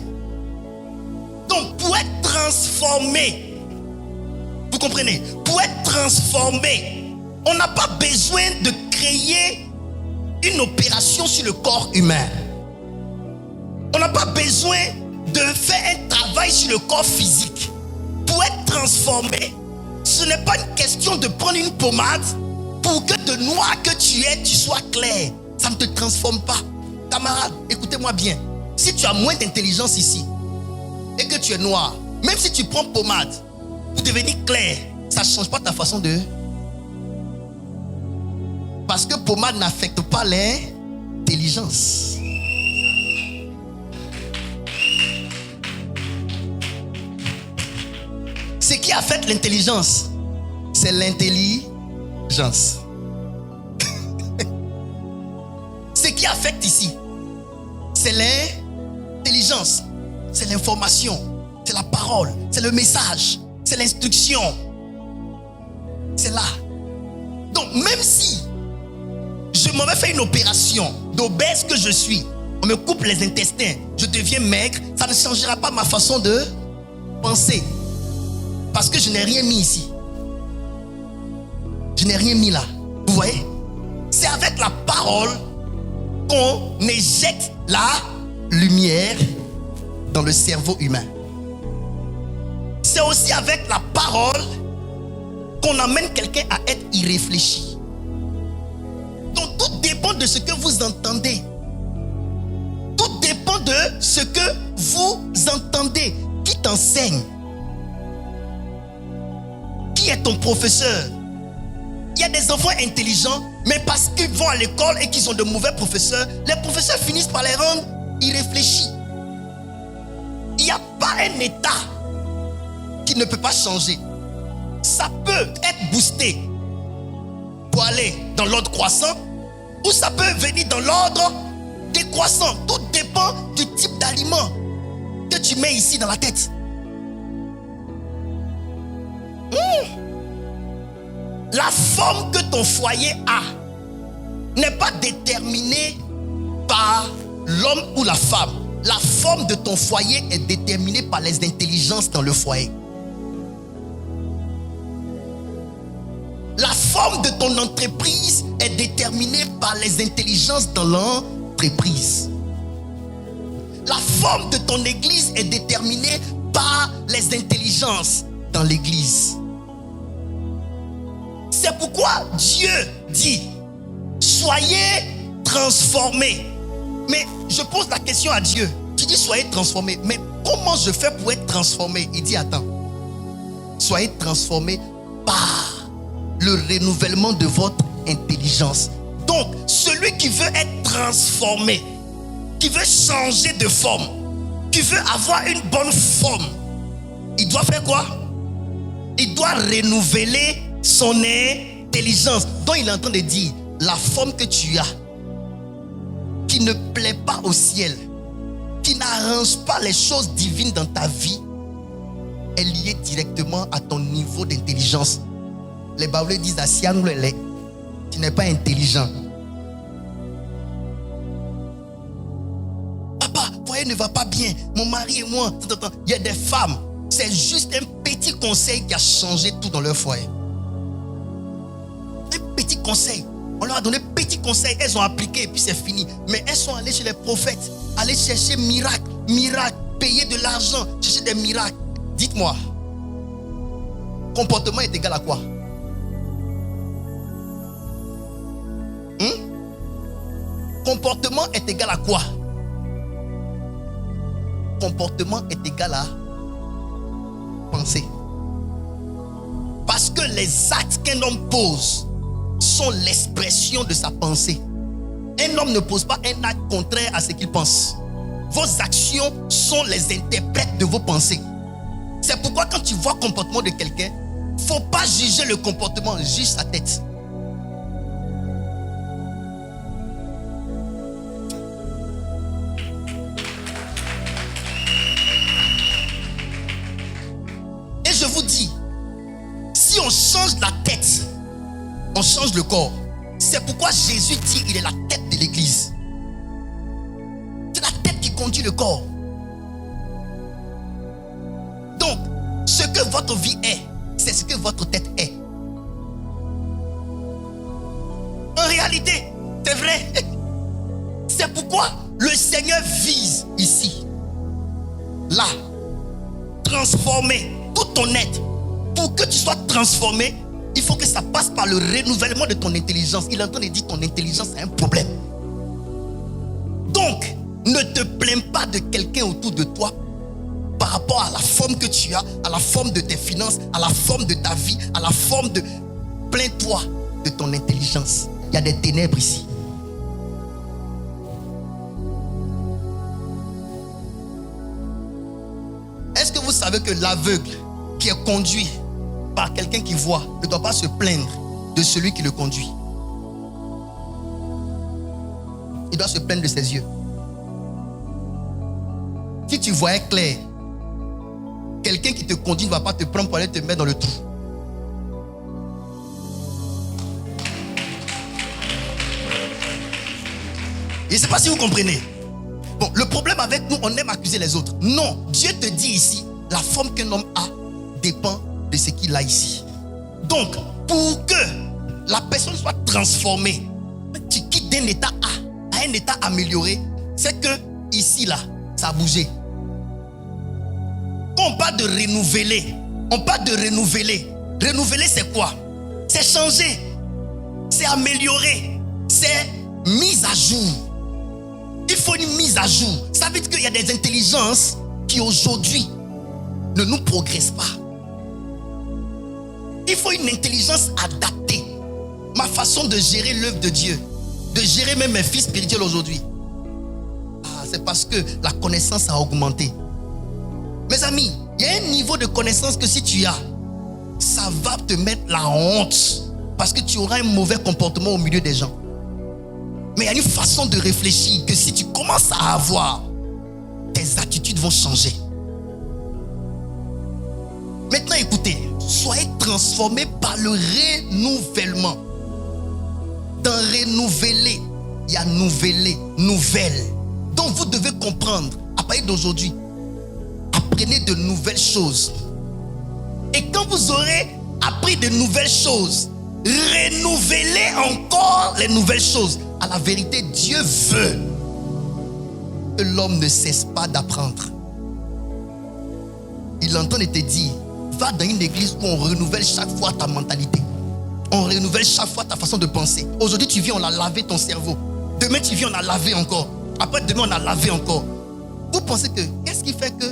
Donc pour être transformé, vous comprenez? Pour être transformé, on n'a pas besoin de créer une opération sur le corps humain. On n'a pas besoin de faire un travail sur le corps physique. Pour être transformé, ce n'est pas une question de prendre une pommade pour que de noir que tu es, tu sois clair. Ça ne te transforme pas. Camarade, écoutez-moi bien. Si tu as moins d'intelligence ici et que tu es noir, même si tu prends pommade pour devenir clair, ça ne change pas ta façon de... Parce que pommade n'affecte pas l'intelligence. Ce qui affecte l'intelligence, c'est l'intelligence. Ce qui affecte ici, c'est l'intelligence, c'est l'information, c'est la parole, c'est le message, c'est l'instruction. C'est là. Donc même si je m'en vais faire une opération d'obèse que je suis, on me coupe les intestins, je deviens maigre, ça ne changera pas ma façon de penser. Parce que je n'ai rien mis ici. Je n'ai rien mis là. Vous voyez? C'est avec la parole qu'on éjecte la lumière dans le cerveau humain. C'est aussi avec la parole qu'on amène quelqu'un à être irréfléchi. Donc tout dépend de ce que vous entendez. Tout dépend de ce que vous entendez. Qui t'enseigne? Qui est ton professeur? Il y a des enfants intelligents, mais parce qu'ils vont à l'école et qu'ils ont de mauvais professeurs, les professeurs finissent par les rendre irréfléchis. Il n'y a pas un état qui ne peut pas changer. Ça peut être boosté pour aller dans l'ordre croissant, ou ça peut venir dans l'ordre décroissant. Tout dépend du type d'aliment. que tu mets ici dans la tête. La forme que ton foyer a n'est pas déterminée par l'homme ou la femme. La forme de ton foyer est déterminée par les intelligences dans le foyer. La forme de ton entreprise est déterminée par les intelligences dans l'entreprise. La forme de ton église est déterminée par les intelligences dans l'église. C'est pourquoi Dieu dit, soyez transformés. Mais je pose la question à Dieu. Tu dis soyez transformés. Mais comment je fais pour être transformé? Il dit attends. Soyez transformés par le renouvellement de votre intelligence. Donc, celui qui veut être transformé, qui veut changer de forme, qui veut avoir une bonne forme, il doit faire quoi? Il doit renouveler son intelligence. Donc il est en train de dire, la forme que tu as, qui ne plaît pas au ciel, qui n'arrange pas les choses divines dans ta vie, est liée directement à ton niveau d'intelligence. Les Baoulés disent à Siang Lele, tu n'es pas intelligent. Papa, foyer ne va pas bien, mon mari et moi. Il y a des femmes, c'est juste un petit conseil qui a changé tout dans leur foyer. Un petit conseil. On leur a donné un petit conseil, elles ont appliqué et puis c'est fini. Mais elles sont allées chez les prophètes, aller chercher miracle, payer de l'argent, chercher des miracles. Dites-moi, comportement est égal à quoi? Comportement est égal à quoi? Comportement est égal à penser. Parce que les actes qu'un homme pose sont l'expression de sa pensée. Un homme ne pose pas un acte contraire à ce qu'il pense. Vos actions sont les interprètes de vos pensées. C'est pourquoi quand tu vois le comportement de quelqu'un, il ne faut pas juger le comportement, juge sa tête. Et je vous dis, si on change la tête, on change le corps. C'est pourquoi Jésus dit il est la tête de l'église. C'est la tête qui conduit le corps. Donc, ce que votre vie est, c'est ce que votre tête est. En réalité, c'est vrai. C'est pourquoi le Seigneur vise ici, là, transformer tout ton être. Pour que tu sois transformé, il faut que ça passe par le renouvellement de ton intelligence. Il est en train de dire ton intelligence a un problème. Donc, ne te plains pas de quelqu'un autour de toi par rapport à la forme que tu as, à la forme de tes finances, à la forme de ta vie, à la forme de... Plains-toi de ton intelligence. Il y a des ténèbres ici. Est-ce que vous savez que l'aveugle qui est conduit par quelqu'un qui voit ne doit pas se plaindre de celui qui le conduit? Il doit se plaindre de ses yeux. Si tu voyais clair, quelqu'un qui te conduit ne va pas te prendre pour aller te mettre dans le trou. Je ne sais pas si vous comprenez. Bon, le problème avec nous, on aime accuser les autres. Non, Dieu te dit ici, la forme qu'un homme a dépend de ce qu'il a ici. Donc, pour que la personne soit transformée, tu quittes d'un état A à un état amélioré, c'est que ici, là, ça a bougé. Quand on parle de renouveler, on parle de renouveler. Renouveler, c'est quoi? C'est changer, c'est améliorer, c'est mise à jour. Il faut une mise à jour. Ça veut dire qu'il y a des intelligences qui aujourd'hui ne nous progressent pas. Il faut une intelligence adaptée. Ma façon de gérer l'œuvre de Dieu, de gérer même mes fils spirituels aujourd'hui, c'est parce que la connaissance a augmenté. Mes amis, il y a un niveau de connaissance que si tu as, ça va te mettre la honte parce que tu auras un mauvais comportement au milieu des gens. Mais il y a une façon de réfléchir que si tu commences à avoir, tes attitudes habitudes vont changer. Maintenant, écoutez, soyez transformés par le renouvellement. Dans renouveler, il y a nouveler, nouvelle. Donc vous devez comprendre, à partir d'aujourd'hui, apprenez de nouvelles choses. Et quand vous aurez appris de nouvelles choses, renouvelez encore les nouvelles choses. À la vérité, Dieu veut que l'homme ne cesse pas d'apprendre. Il entend et te dire, va dans une église où on renouvelle chaque fois ta mentalité. On renouvelle chaque fois ta façon de penser. Aujourd'hui, tu viens, on a lavé ton cerveau. Demain, tu viens, on a lavé encore. Après, demain, on a lavé encore. Vous pensez que, qu'est-ce qui fait que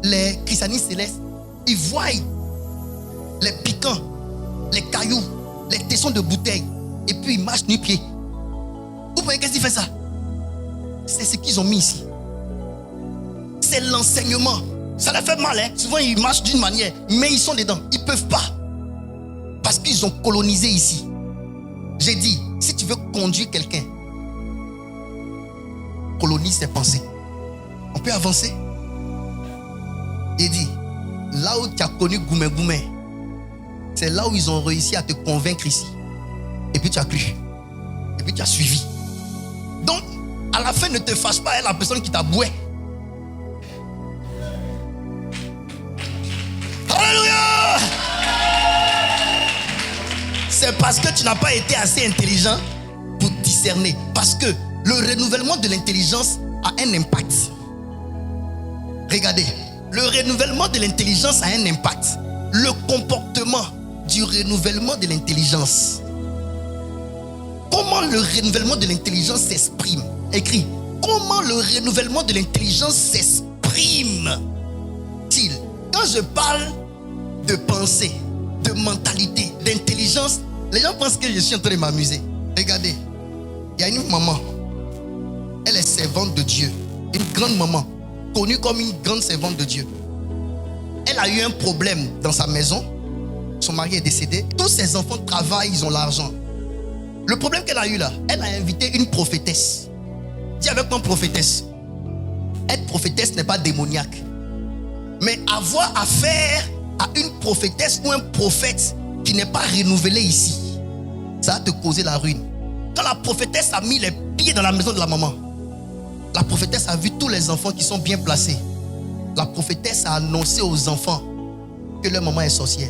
les christianistes célestes, ils voient les piquants, les cailloux, les tessons de bouteilles, et puis ils marchent nu-pieds. Vous voyez qu'est-ce qui fait ça? C'est ce qu'ils ont mis ici. C'est l'enseignement. Ça leur fait mal, hein? Souvent ils marchent d'une manière, mais ils sont dedans. Ils ne peuvent pas. Parce qu'ils ont colonisé ici. J'ai dit, si tu veux conduire quelqu'un, colonise ses pensées. On peut avancer. Il dit, là où tu as connu Goumé Goumé, c'est là où ils ont réussi à te convaincre ici. Et puis tu as cru. Et puis tu as suivi. Donc, à la fin, ne te fâche pas avec la personne qui t'a boué. Alléluia! C'est parce que tu n'as pas été assez intelligent pour discerner. Parce que le renouvellement de l'intelligence a un impact. Regardez, le renouvellement de l'intelligence a un impact. Le comportement du renouvellement de l'intelligence. Comment le renouvellement de l'intelligence s'exprime? Écrit, comment le renouvellement de l'intelligence s'exprime-t-il? Quand je parle de pensée, de mentalité, d'intelligence, les gens pensent que je suis en train de m'amuser. Regardez, il y a une maman. Elle est servante de Dieu. Une grande maman, connue comme une grande servante de Dieu. Elle a eu un problème dans sa maison. Son mari est décédé. Tous ses enfants travaillent, ils ont l'argent. Le problème qu'elle a eu là, elle a invité une prophétesse. Dis avec moi prophétesse. Être prophétesse n'est pas démoniaque. Mais avoir affaire à une prophétesse ou un prophète qui n'est pas renouvelé ici, ça va te causer la ruine. Quand la prophétesse a mis les pieds dans la maison de la maman, la prophétesse a vu tous les enfants qui sont bien placés. La prophétesse a annoncé aux enfants que leur maman est sorcière.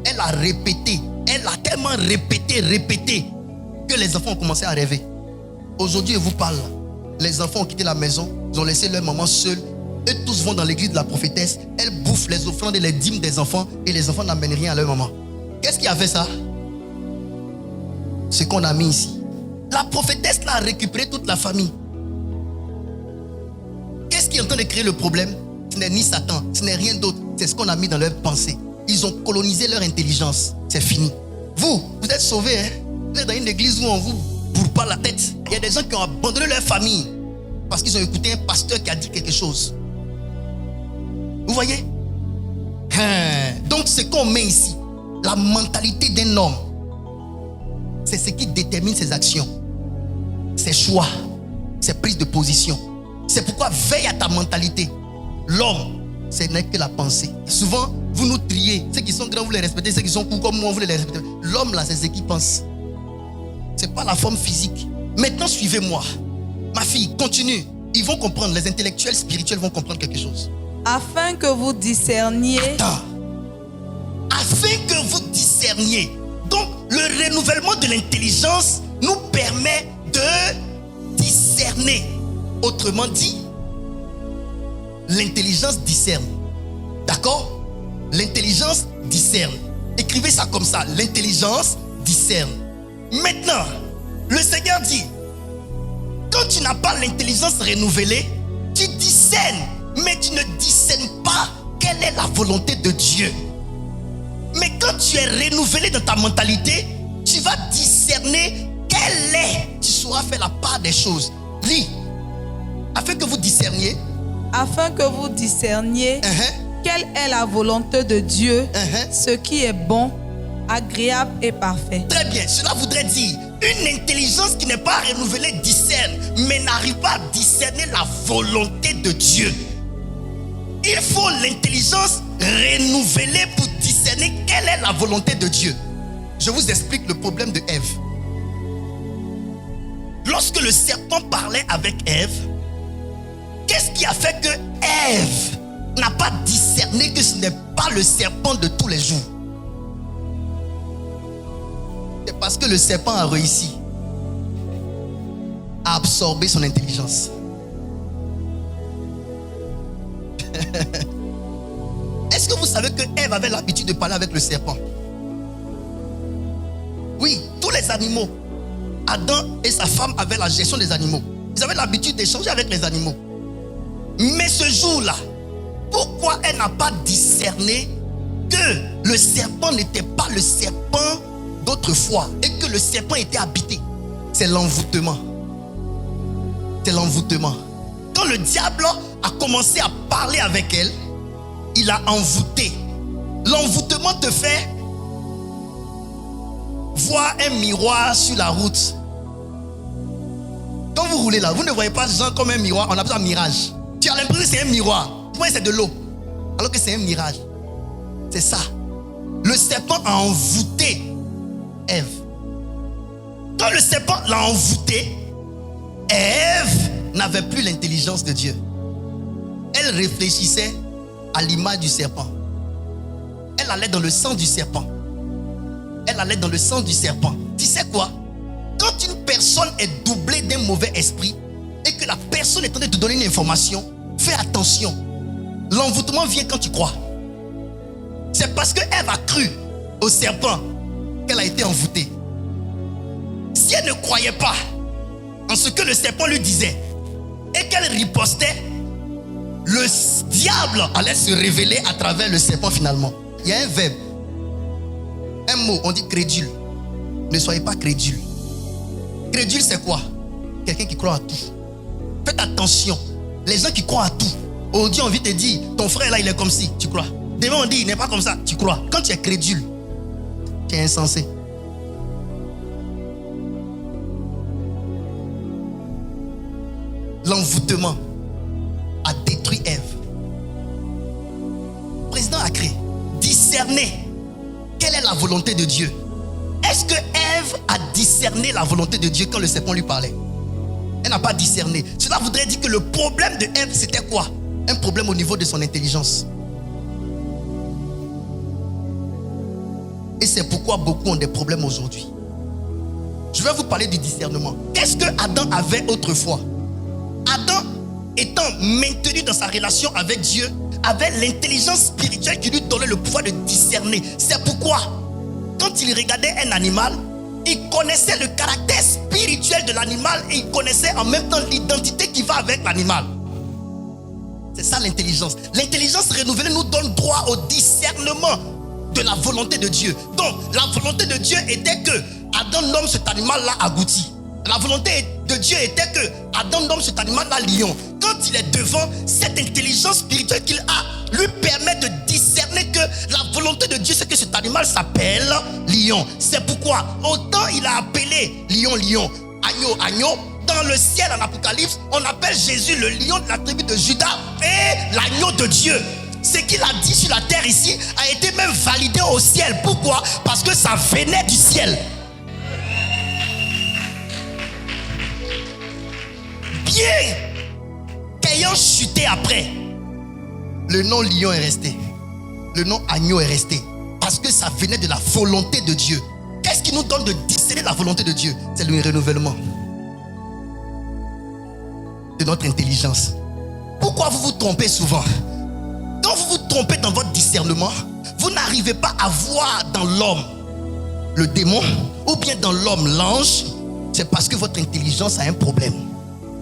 Elle a répété, elle a tellement répété que les enfants ont commencé à rêver. Aujourd'hui, je vous parle, les enfants ont quitté la maison, ils ont laissé leur maman seule. Eux tous vont dans l'église de la prophétesse. Elle bouffe les offrandes et les dîmes des enfants et les enfants n'amènent rien à leur maman. Qu'est-ce qui a fait ça? Ce qu'on a mis ici. La prophétesse là a récupéré toute la famille. Qu'est-ce qui est en train de créer le problème? Ce n'est ni Satan, ce n'est rien d'autre. C'est ce qu'on a mis dans leur pensée. Ils ont colonisé leur intelligence. C'est fini. Vous êtes sauvés, hein? Vous êtes dans une église où on vous bourre pas la tête. Il y a des gens qui ont abandonné leur famille parce qu'ils ont écouté un pasteur qui a dit quelque chose. Vous voyez? Donc ce qu'on met ici, la mentalité d'un homme, c'est ce qui détermine ses actions, ses choix, ses prises de position. C'est pourquoi veille à ta mentalité. L'homme, ce n'est que la pensée. Souvent, vous nous triez. Ceux qui sont grands, vous les respectez. Ceux qui sont courts comme moi, vous les respectez. L'homme là, c'est ce qu'il pense. Ce n'est pas la forme physique. Maintenant, suivez-moi. Ma fille, continue. Ils vont comprendre. Les intellectuels spirituels vont comprendre quelque chose. Afin que vous discerniez. Attends. Afin que vous discerniez. Donc, le renouvellement de l'intelligence nous permet de discerner. Autrement dit, l'intelligence discerne. D'accord? L'intelligence discerne. Écrivez ça comme ça. L'intelligence discerne. Maintenant, le Seigneur dit, quand tu n'as pas l'intelligence renouvelée, tu discernes, mais tu ne discernes pas quelle est la volonté de Dieu. Mais quand tu es renouvelé dans ta mentalité, tu vas discerner quelle est. Tu sauras faire la part des choses. Lis. Afin que vous discerniez. Afin que vous discerniez quelle est la volonté de Dieu, ce qui est bon, agréable et parfait. Très bien. Cela voudrait dire Une intelligence qui n'est pas renouvelée discerne, mais n'arrive pas à discerner la volonté de Dieu. Il faut l'intelligence renouvelée pour discerner quelle est la volonté de Dieu. Je vous explique le problème de Ève. Lorsque le serpent parlait avec Ève, qu'est-ce qui a fait que Ève n'a pas discerné que ce n'est pas le serpent de tous les jours? C'est parce que le serpent a réussi à absorber son intelligence. Est-ce que vous savez que Ève avait l'habitude de parler avec le serpent? Oui, tous les animaux. Adam et sa femme avaient la gestion des animaux. Ils avaient l'habitude d'échanger avec les animaux. Mais ce jour-là, pourquoi elle n'a pas discerné que le serpent n'était pas le serpent d'autrefois et que le serpent était habité? C'est l'envoûtement. C'est l'envoûtement. Quand le diable a commencé à parler avec elle, il a envoûté. L'envoûtement te fait voir un miroir sur la route. Quand vous roulez là, vous ne voyez pas gens comme un miroir. On appelle ça un mirage. Tu as l'impression que c'est un miroir. Pour c'est de l'eau. Alors que c'est un mirage. C'est ça. Le serpent a envoûté Ève. Quand le serpent l'a envoûté, Ève n'avait plus l'intelligence de Dieu. Elle réfléchissait à l'image du serpent. Elle allait dans le sang du serpent. Elle allait dans le sang du serpent. Tu sais quoi? Quand une personne est doublée d'un mauvais esprit et que la personne est en train de te donner une information, fais attention. L'envoûtement vient quand tu crois. C'est parce que Ève a cru au serpent qu'elle a été envoûtée. Si elle ne croyait pas en ce que le serpent lui disait et qu'elle ripostait, le diable allait se révéler à travers le serpent finalement. Il y a un verbe, un mot, on dit crédule. Ne soyez pas crédule. Crédule, c'est quoi? Quelqu'un qui croit à tout. Faites attention. Les gens qui croient à tout. Aujourd'hui, on vient te dire, ton frère là, il est comme si, tu crois. Demain, on dit, il n'est pas comme ça, tu crois. Quand tu es crédule, tu es insensé. L'envoûtement a détruit Ève. Le président a créé, discerner quelle est la volonté de Dieu. Est-ce que Ève a discerné la volonté de Dieu quand le serpent lui parlait? Elle n'a pas discerné. Cela voudrait dire que le problème de Ève, c'était quoi? Un problème au niveau de son intelligence. Et c'est pourquoi beaucoup ont des problèmes aujourd'hui. Je vais vous parler du discernement. Qu'est-ce que Adam avait autrefois? Adam, étant maintenu dans sa relation avec Dieu, avait l'intelligence spirituelle qui lui donnait le pouvoir de discerner. C'est pourquoi, quand il regardait un animal, il connaissait le caractère spirituel de l'animal et il connaissait en même temps l'identité qui va avec l'animal. C'est ça l'intelligence. L'intelligence renouvelée nous donne droit au discernement de la volonté de Dieu. Donc, la volonté de Dieu était que Adam nomme cet animal-là agouti. La volonté de Dieu était que Adam nomme cet animal-là lion. Quand il est devant, cette intelligence spirituelle qu'il a lui permet de discerner que la volonté de Dieu, c'est que cet animal s'appelle lion. C'est pourquoi, autant il a appelé lion, lion, agneau, agneau, dans le ciel en Apocalypse, on appelle Jésus le lion de la tribu de Juda et l'agneau de Dieu. Ce qu'il a dit sur la terre ici a été même validé au ciel. Pourquoi? Parce que ça venait du ciel. Bien qu'ayant chuté après, le nom lion est resté, le nom agneau est resté, parce que ça venait de la volonté de Dieu. Qu'est-ce qui nous donne de discerner la volonté de Dieu? C'est le renouvellement de notre intelligence. Pourquoi vous vous trompez souvent? Quand vous vous trompez dans votre discernement, vous n'arrivez pas à voir dans l'homme le démon ou bien dans l'homme l'ange. C'est parce que votre intelligence a un problème.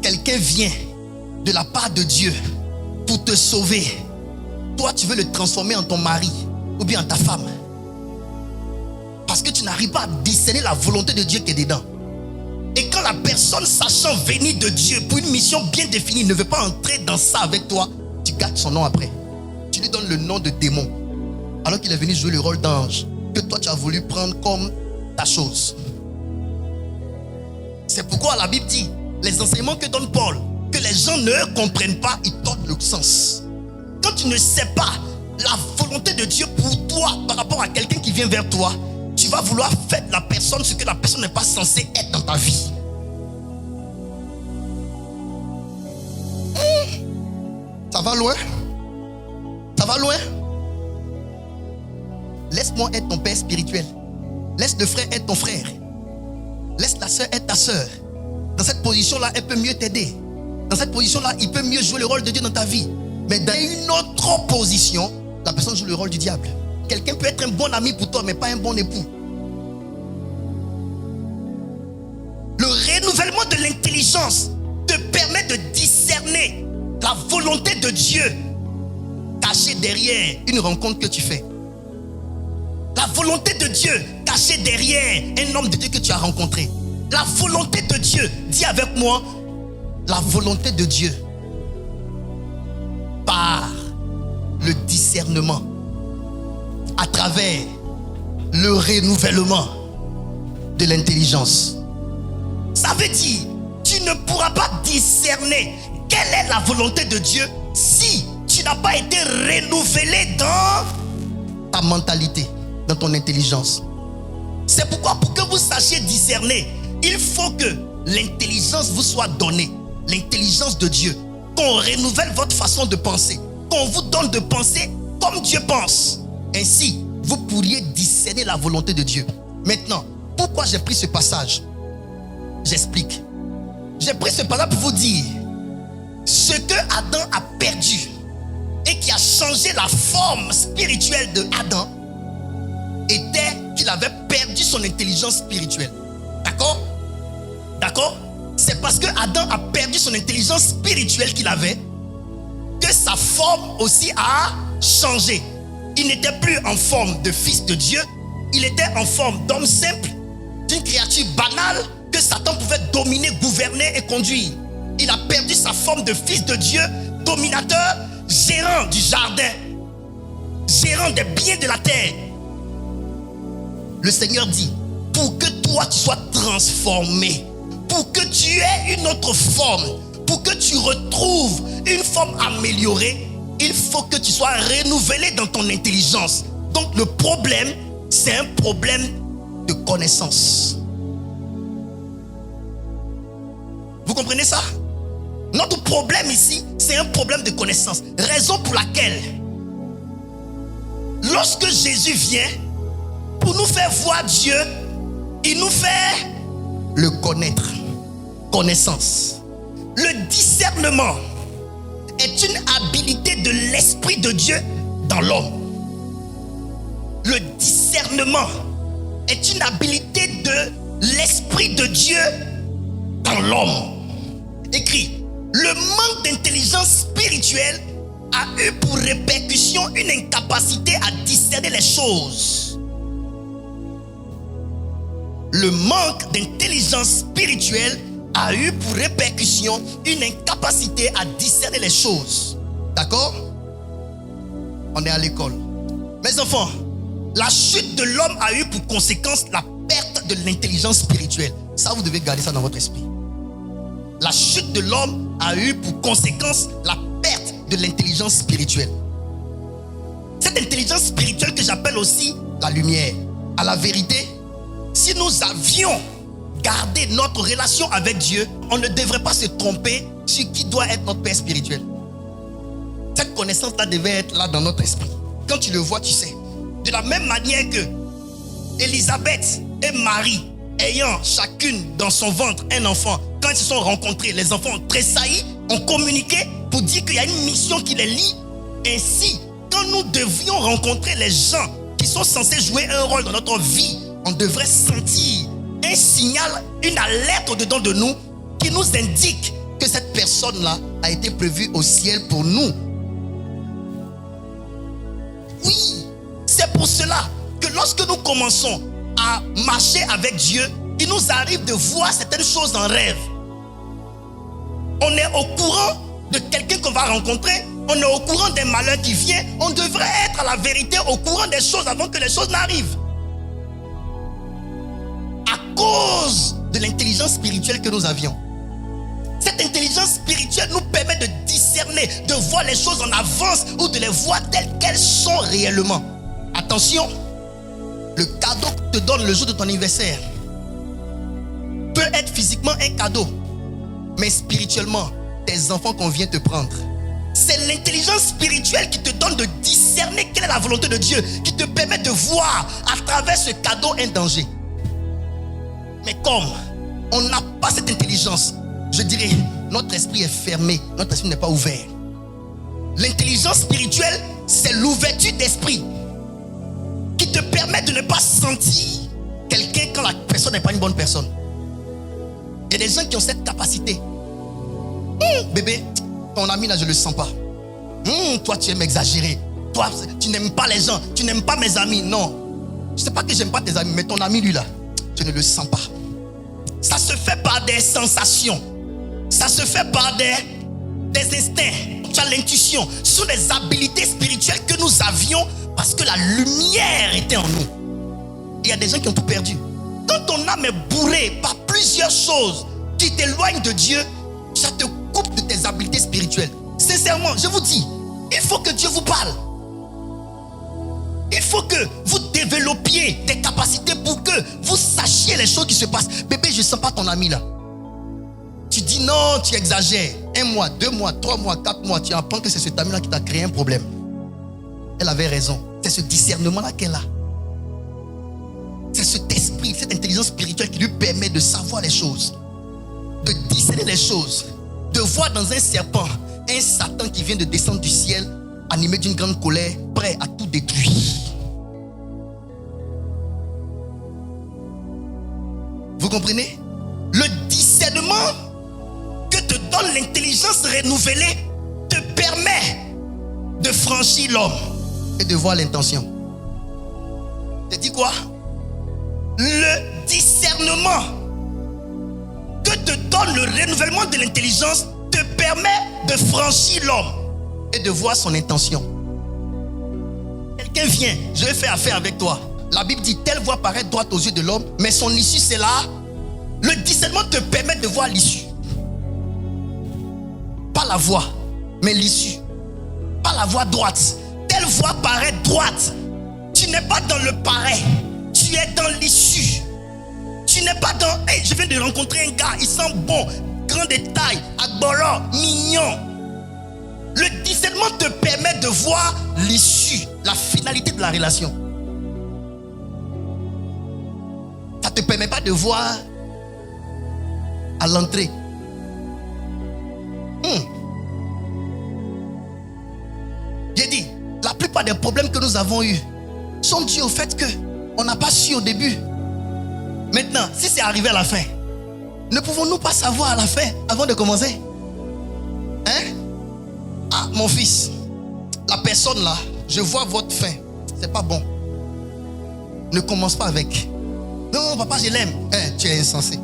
Quelqu'un vient de la part de Dieu pour te sauver. Toi, tu veux le transformer en ton mari ou bien en ta femme. Parce que tu n'arrives pas à discerner la volonté de Dieu qui est dedans. Et quand la personne, sachant venir de Dieu pour une mission bien définie, ne veut pas entrer dans ça avec toi, tu gâtes son nom après. Tu lui donnes le nom de démon, alors qu'il est venu jouer le rôle d'ange, que toi tu as voulu prendre comme ta chose. C'est pourquoi la Bible dit, les enseignements que donne Paul, que les gens ne comprennent pas, ils tordent le sens. Quand tu ne sais pas la volonté de Dieu pour toi par rapport à quelqu'un qui vient vers toi, tu vas vouloir faire de la personne ce que la personne n'est pas censée être dans ta vie. Ça va loin? Ça va loin? Laisse-moi être ton père spirituel. Laisse le frère être ton frère. Laisse la soeur être ta soeur. Dans cette position-là, elle peut mieux t'aider. Dans cette position-là, il peut mieux jouer le rôle de Dieu dans ta vie. Mais dans une autre position, la personne joue le rôle du diable. Quelqu'un peut être un bon ami pour toi, mais pas un bon époux. Le renouvellement de l'intelligence te permet de discerner la volonté de Dieu cachée derrière une rencontre que tu fais. La volonté de Dieu cachée derrière un homme de Dieu que tu as rencontré. La volonté de Dieu, dis avec moi, la volonté de Dieu par le discernement à travers le renouvellement de l'intelligence. Ça veut dire, tu ne pourras pas discerner quelle est la volonté de Dieu si tu n'as pas été renouvelé dans ta mentalité, dans ton intelligence. C'est pourquoi pour que vous sachiez discerner, il faut que l'intelligence vous soit donnée, l'intelligence de Dieu, qu'on renouvelle votre façon de penser, qu'on vous donne de penser comme Dieu pense. Ainsi, vous pourriez discerner la volonté de Dieu. Maintenant, pourquoi j'ai pris ce passage? J'explique. J'ai pris ce passage pour vous dire ce que Adam a perdu et qui a changé la forme spirituelle de Adam était qu'il avait perdu son intelligence spirituelle. D'accord? D'accord? C'est parce que Adam a perdu son intelligence spirituelle qu'il avait que sa forme aussi a changé. Il n'était plus en forme de fils de Dieu, il était en forme d'homme simple, d'une créature banale que Satan pouvait dominer, gouverner et conduire. Il a perdu sa forme de fils de Dieu, dominateur, gérant du jardin, gérant des biens de la terre. Le Seigneur dit, pour que toi tu sois transformé, pour que tu aies une autre forme, pour que tu retrouves une forme améliorée, il faut que tu sois renouvelé dans ton intelligence. Donc le problème, c'est un problème de connaissance. Vous comprenez ça? Notre problème ici, c'est un problème de connaissance. Raison pour laquelle, lorsque Jésus vient, pour nous faire voir Dieu, il nous fait le connaître. Connaissance. Le discernement est une habilité de l'Esprit de Dieu dans l'homme. Le discernement est une habilité de l'Esprit de Dieu dans l'homme. Écrit, le manque d'intelligence spirituelle a eu pour répercussion une incapacité à discerner les choses. Le manque d'intelligence spirituelle a eu pour répercussion une incapacité à discerner les choses. D'accord? On est à l'école. Mes enfants, la chute de l'homme a eu pour conséquence la perte de l'intelligence spirituelle. Ça, vous devez garder ça dans votre esprit. La chute de l'homme a eu pour conséquence la perte de l'intelligence spirituelle. Cette intelligence spirituelle que j'appelle aussi la lumière. À la vérité, si nous avions gardé notre relation avec Dieu, on ne devrait pas se tromper sur qui doit être notre père spirituel. Cette connaissance-là devait être là dans notre esprit. Quand tu le vois, tu sais. De la même manière que Élisabeth et Marie, ayant chacune dans son ventre un enfant, quand ils se sont rencontrés, les enfants ont tressailli, ont communiqué pour dire qu'il y a une mission qui les lie. Ainsi, quand nous devions rencontrer les gens qui sont censés jouer un rôle dans notre vie, on devrait sentir un signal, une alerte au-dedans de nous qui nous indique que cette personne-là a été prévue au ciel pour nous. Oui, c'est pour cela que lorsque nous commençons à marcher avec Dieu, il nous arrive de voir certaines choses en rêve. On est au courant de quelqu'un qu'on va rencontrer, on est au courant des malheurs qui viennent, on devrait être à la vérité au courant des choses avant que les choses n'arrivent. À cause de l'intelligence spirituelle que nous avions. Cette intelligence spirituelle nous permet de discerner, de voir les choses en avance ou de les voir telles qu'elles sont réellement. Attention, le cadeau que te donne le jour de ton anniversaire peut être physiquement un cadeau, mais spirituellement, tes enfants qu'on vient te prendre. C'est l'intelligence spirituelle qui te donne de discerner quelle est la volonté de Dieu, qui te permet de voir à travers ce cadeau un danger. Mais comme on n'a pas cette intelligence, je dirais, notre esprit est fermé, notre esprit n'est pas ouvert. L'intelligence spirituelle, c'est l'ouverture d'esprit qui te permet de ne pas sentir quelqu'un quand la personne n'est pas une bonne personne. Il y a des gens qui ont cette capacité. Bébé, ton ami là, je ne le sens pas. Toi, tu aimes exagérer. Toi, tu n'aimes pas les gens. Tu n'aimes pas mes amis. Non. Je ne sais pas que j'aime pas tes amis, mais ton ami, lui là, je ne le sens pas. Ça se fait par des sensations. Ça se fait par des instincts. Tu as l'intuition. Ce sont des habilités spirituelles que nous avions parce que la lumière était en nous. Il y a des gens qui ont tout perdu. Quand ton âme est bourrée par plusieurs choses qui t'éloignent de Dieu, ça te coupe de tes habiletés spirituelles. Sincèrement, je vous dis, il faut que Dieu vous parle. Il faut que vous développiez des capacités pour que vous sachiez les choses qui se passent. Bébé, je ne sens pas ton ami là. Tu dis non, tu exagères. 1 mois, 2 mois, 3 mois, 4 mois, tu apprends que c'est cet ami là qui t'a créé un problème. Elle avait raison. C'est ce discernement là qu'elle a. C'est cet esprit, cette intelligence spirituelle qui lui permet de savoir les choses, de discerner les choses, de voir dans un serpent un Satan qui vient de descendre du ciel, animé d'une grande colère, prêt à tout détruire. Vous comprenez? Le discernement que te donne l'intelligence renouvelée te permet de franchir l'homme et de voir l'intention. Tu dis quoi? Le discernement que te donne le renouvellement de l'intelligence te permet de franchir l'homme et de voir son intention. Quelqu'un vient, je vais faire affaire avec toi. La Bible dit, telle voie paraît droite aux yeux de l'homme, mais son issue c'est là. Le discernement te permet de voir l'issue. Pas la voie, mais l'issue. Pas la voie droite. Telle voie paraît droite. Tu n'es pas dans le paraît. Tu es dans l'issue. Tu n'es pas dans, hey, je viens de rencontrer un gars, il sent bon, grand détail, agbolant, mignon. Le discernement te permet de voir l'issue, la finalité de la relation. Ça ne te permet pas de voir à l'entrée. J'ai dit, la plupart des problèmes que nous avons eus sont dus au fait qu'on n'a pas su au début. Maintenant, si c'est arrivé à la fin, ne pouvons-nous pas savoir à la fin avant de commencer? Hein? Ah, mon fils, la personne là, je vois votre fin. C'est pas bon. Ne commence pas avec. Non, papa, je l'aime. Hein, tu es insensé.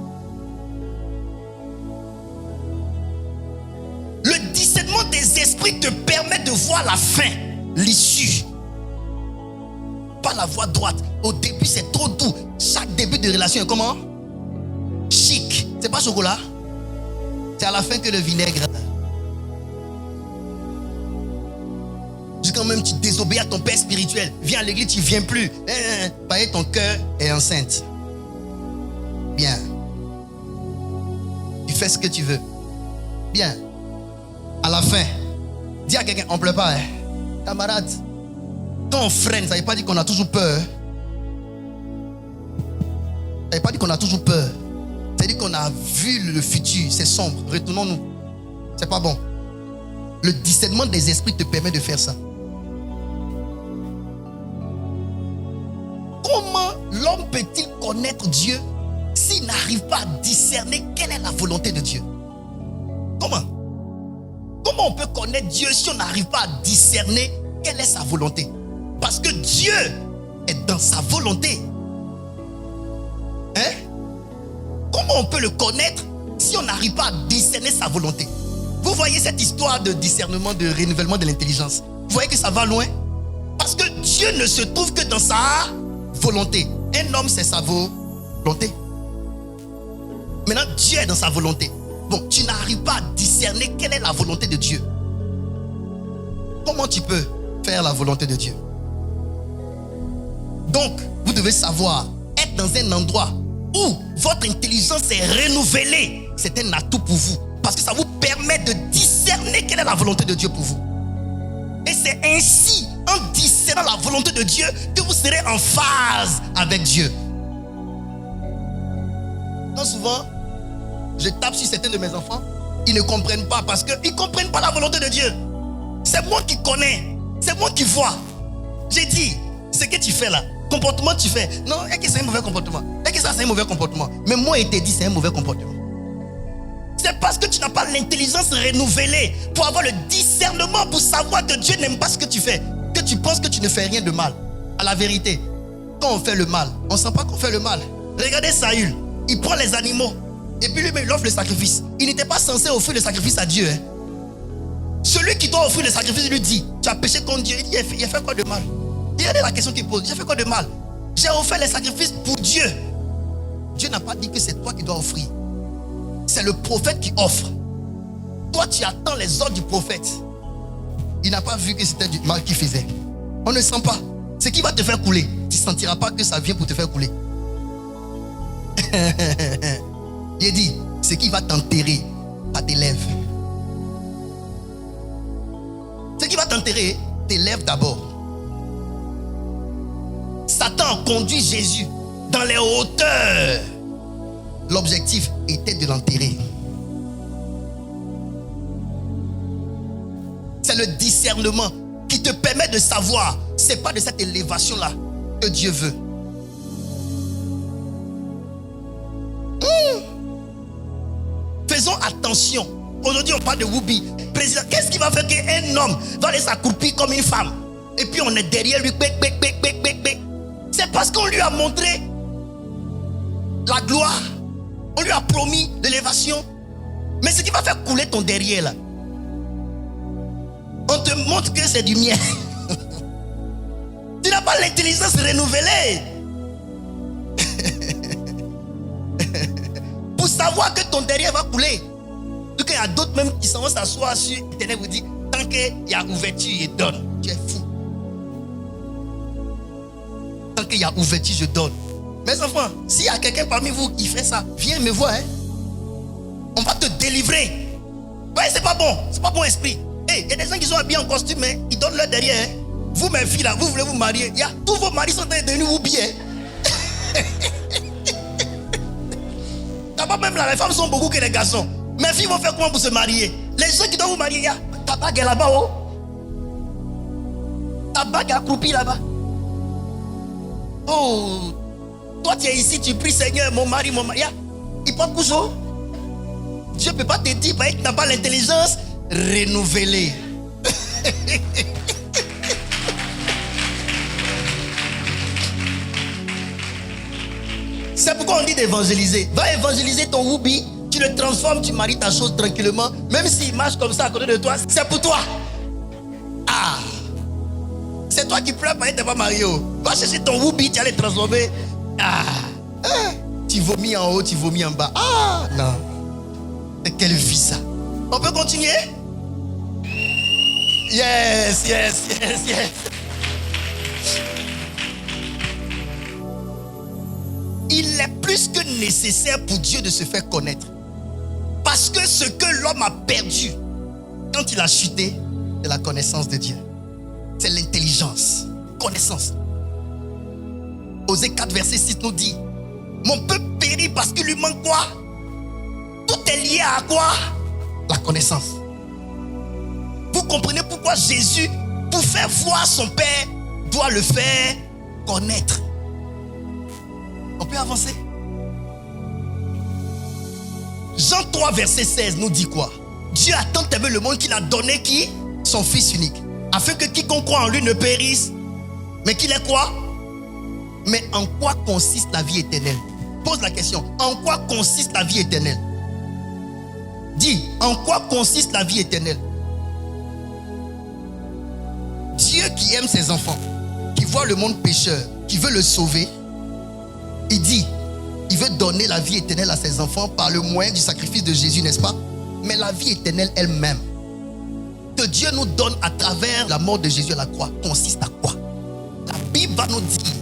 Le discernement des esprits te permet de voir la fin, l'issue. Pas la voie droite. Au début, c'est trop doux. Chaque début de relation est comment? Chic. C'est pas chocolat. C'est à la fin que le vinaigre. Quand même tu désobéis à ton père spirituel. Viens à l'église, tu ne viens plus. Pareil, ton cœur est enceinte. Bien. Tu fais ce que tu veux. Bien. À la fin, dis à quelqu'un, on ne pleure pas. Hein? Camarade, quand on freine, ça ne veut pas dire qu'on a toujours peur. Ça ne veut pas dire qu'on a toujours peur. Ça veut dire qu'on a vu le futur, c'est sombre. Retournons-nous. C'est pas bon. Le discernement des esprits te permet de faire ça. Comment l'homme peut-il connaître Dieu s'il n'arrive pas à discerner quelle est la volonté de Dieu? Comment? Comment on peut connaître Dieu si on n'arrive pas à discerner quelle est sa volonté? Parce que Dieu est dans sa volonté. Hein? Comment on peut le connaître si on n'arrive pas à discerner sa volonté? Vous voyez cette histoire de discernement, de renouvellement de l'intelligence? Vous voyez que ça va loin? Parce que Dieu ne se trouve que dans sa volonté. Un homme, c'est sa volonté. Maintenant, Dieu est dans sa volonté. Bon, tu n'arrives pas à discerner quelle est la volonté de Dieu. Comment tu peux faire la volonté de Dieu? Donc, vous devez savoir, être dans un endroit où votre intelligence est renouvelée, c'est un atout pour vous. Parce que ça vous permet de discerner quelle est la volonté de Dieu pour vous. Et c'est ainsi, en discernant la volonté de Dieu, que vous serez en phase avec Dieu. Donc souvent, je tape sur certains de mes enfants, ils ne comprennent pas parce qu'ils ne comprennent pas la volonté de Dieu. C'est moi qui connais, c'est moi qui vois. J'ai dit, ce que tu fais là, comportement tu fais. Non, est-ce que c'est un mauvais comportement? Est-ce que ça c'est un mauvais comportement? Mais moi, il t'a dit c'est un mauvais comportement. C'est parce que tu n'as pas l'intelligence renouvelée pour avoir le discernement pour savoir que Dieu n'aime pas ce que tu fais, que tu penses que tu ne fais rien de mal. À la vérité, quand on fait le mal, on ne sent pas qu'on fait le mal. Regardez Saül, il prend les animaux et puis lui-même il offre le sacrifice. Il n'était pas censé offrir le sacrifice à Dieu. Celui qui doit offrir le sacrifice lui dit, tu as péché contre Dieu. Il dit, il a fait quoi de mal? Regardez la question qu'il pose, j'ai fait quoi de mal? J'ai offert les sacrifices pour Dieu. Dieu n'a pas dit que c'est toi qui dois offrir. C'est le prophète qui offre. Toi, tu attends les ordres du prophète. Il n'a pas vu que c'était du mal qu'il faisait. On ne sent pas. Ce qui va te faire couler, tu ne sentiras pas que ça vient pour te faire couler. Il dit, ce qui va t'enterrer, ça t'élève. Ce qui va t'enterrer, t'élève d'abord. Satan conduit Jésus dans les hauteurs. L'objectif était de l'enterrer. C'est le discernement qui te permet de savoir. Ce n'est pas de cette élévation-là que Dieu veut. Faisons attention. Aujourd'hui, on parle de Whoopi. Président, qu'est-ce qui va faire qu'un homme va aller s'accroupir comme une femme? Et puis on est derrière lui. C'est parce qu'on lui a montré la gloire. On lui a promis l'élévation. Mais ce qui va faire couler ton derrière là, on te montre que c'est du miel. Tu n'as pas l'intelligence renouvelée. Pour savoir que ton derrière va couler. Donc il y a d'autres même qui s'en vont s'asseoir sur Internet vous dit, tant qu'il y a ouverture, il donne. Tu es fou. Tant qu'il y a ouverture, je donne. Mes enfants, s'il y a quelqu'un parmi vous qui fait ça, viens me voir. On va te délivrer. Ouais, c'est pas bon esprit. Hey, il y a des gens qui sont habillés en costume, mais ils donnent leur derrière. Vous, mes filles, là, vous voulez vous marier. Tous vos maris sont devenus oubliés. D'abord, même là, les femmes sont beaucoup que les garçons. Mes filles vont faire comment pour se marier? Les gens qui doivent vous marier, ta bague est là-bas, oh. Ta bague est accroupie là-bas. Oh. Toi, tu es ici, tu pries, Seigneur, mon mari. Il porte couche. Dieu ne peut pas te dire, parce que tu n'as pas l'intelligence renouvelée. C'est pourquoi on dit d'évangéliser. Va évangéliser ton Whoopi, tu le transformes, tu maries ta chose tranquillement. Même s'il marche comme ça à côté de toi, c'est pour toi. Ah! C'est toi qui pleures parce que tu n'es pas marié. Va chercher ton Whoopi, tu vas le transformer. Ah! Tu vomis en haut, tu vomis en bas. Ah! Non. Et quelle vie ça? On peut continuer? Yes. Il est plus que nécessaire pour Dieu de se faire connaître. Parce que ce que l'homme a perdu quand il a chuté, c'est la connaissance de Dieu. C'est l'intelligence. Connaissance. Osée 4, verset 6 nous dit, mon peuple périt parce qu'il lui manque quoi? Tout est lié à quoi? La connaissance. Vous comprenez pourquoi Jésus, pour faire voir son Père, doit le faire connaître. On peut avancer. Jean 3, verset 16 nous dit quoi? Dieu a tant aimé le monde qu'il a donné qui? Son Fils unique. Afin que quiconque croit en lui ne périsse. Mais qu'il est quoi? Mais en quoi consiste la vie éternelle? Pose la question. En quoi consiste la vie éternelle? Dis, en quoi consiste la vie éternelle? Dieu qui aime ses enfants, qui voit le monde pécheur, qui veut le sauver, il dit, Il veut donner la vie éternelle à ses enfants par le moyen du sacrifice de Jésus, n'est-ce pas? Mais la vie éternelle elle-même, que Dieu nous donne à travers la mort de Jésus à la croix, consiste à quoi? La Bible va nous dire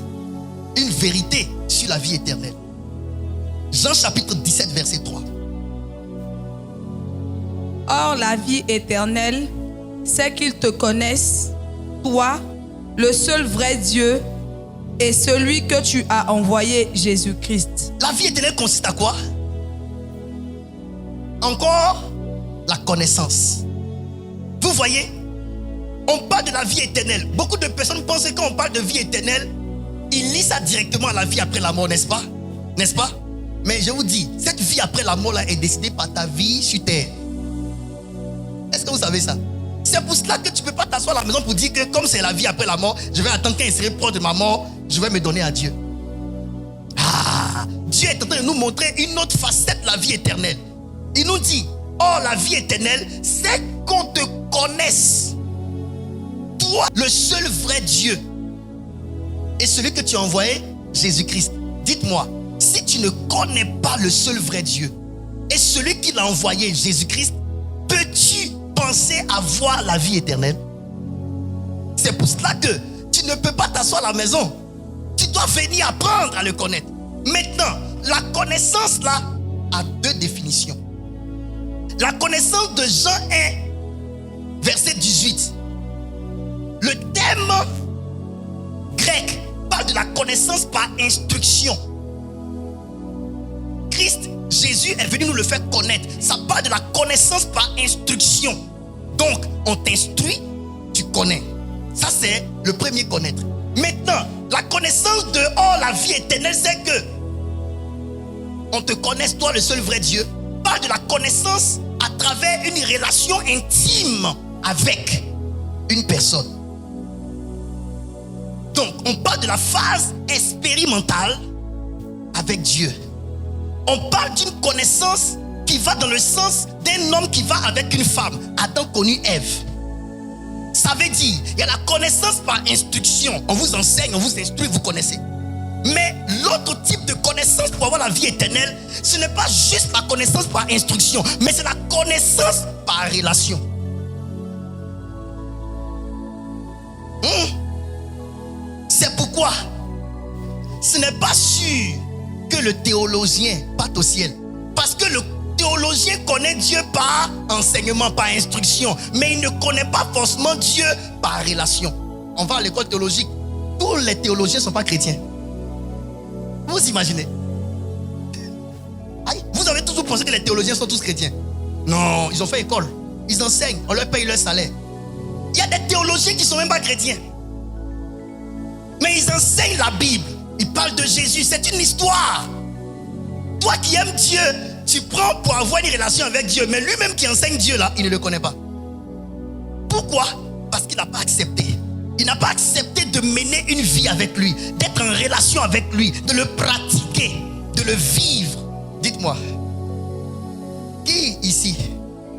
une vérité sur la vie éternelle. Jean chapitre 17, verset 3. Or, la vie éternelle, c'est qu'ils te connaissent, toi, le seul vrai Dieu, et celui que tu as envoyé, Jésus-Christ. La vie éternelle consiste à quoi? Encore la connaissance. Vous voyez, on parle de la vie éternelle. Beaucoup de personnes pensent que quand on parle de vie éternelle, ils lient ça directement à la vie après la mort, n'est-ce pas? N'est-ce pas? Mais je vous dis, cette vie après la mort là est décidée par ta vie sur terre. Est-ce que vous savez ça? C'est pour cela que tu ne peux pas t'asseoir à la maison pour dire que comme c'est la vie après la mort, je vais attendre qu'elle serait proche de ma mort, je vais me donner à Dieu. Ah, Dieu est en train de nous montrer une autre facette de la vie éternelle. Il nous dit, oh, la vie éternelle, c'est qu'on te connaisse. Toi, le seul vrai Dieu. Et celui que tu as envoyé, Jésus-Christ. Dites-moi, si tu ne connais pas le seul vrai Dieu et celui qui l'a envoyé, Jésus-Christ, peux-tu penser avoir la vie éternelle? C'est pour cela que tu ne peux pas t'asseoir à la maison. Tu dois venir apprendre à le connaître. Maintenant, la connaissance là a deux définitions. La connaissance de Jean 1, verset 18. Le thème grec parle de la connaissance par instruction. Christ, Jésus est venu nous le faire connaître. Ça parle de la connaissance par instruction. Donc, on t'instruit, tu connais. Ça, c'est le premier connaître. Maintenant, la connaissance de la vie éternelle, c'est que on te connaisse, toi, le seul vrai Dieu. Parle de la connaissance à travers une relation intime avec une personne. Donc, on parle de la phase expérimentale avec Dieu. On parle d'une connaissance qui va dans le sens d'un homme qui va avec une femme. Adam connut Ève. Ça veut dire, il y a la connaissance par instruction. On vous enseigne, on vous instruit, vous connaissez. Mais l'autre type de connaissance pour avoir la vie éternelle, ce n'est pas juste la connaissance par instruction, mais c'est la connaissance par relation. C'est pourquoi ce n'est pas sûr que le théologien parte au ciel. Parce que le théologien connaît Dieu par enseignement, par instruction. Mais il ne connaît pas forcément Dieu par relation. On va à l'école théologique. Tous les théologiens ne sont pas chrétiens. Vous imaginez? Aïe, vous avez toujours pensé que les théologiens sont tous chrétiens. Non, ils ont fait école. Ils enseignent, on leur paye leur salaire. Il y a des théologiens qui ne sont même pas chrétiens. Mais ils enseignent la Bible. Ils parlent de Jésus. C'est une histoire. Toi qui aimes Dieu, tu prends pour avoir une relation avec Dieu. Mais lui-même qui enseigne Dieu là, il ne le connaît pas. Pourquoi? Parce qu'il n'a pas accepté. Il n'a pas accepté de mener une vie avec lui, d'être en relation avec lui, de le pratiquer, de le vivre. Dites-moi, qui ici,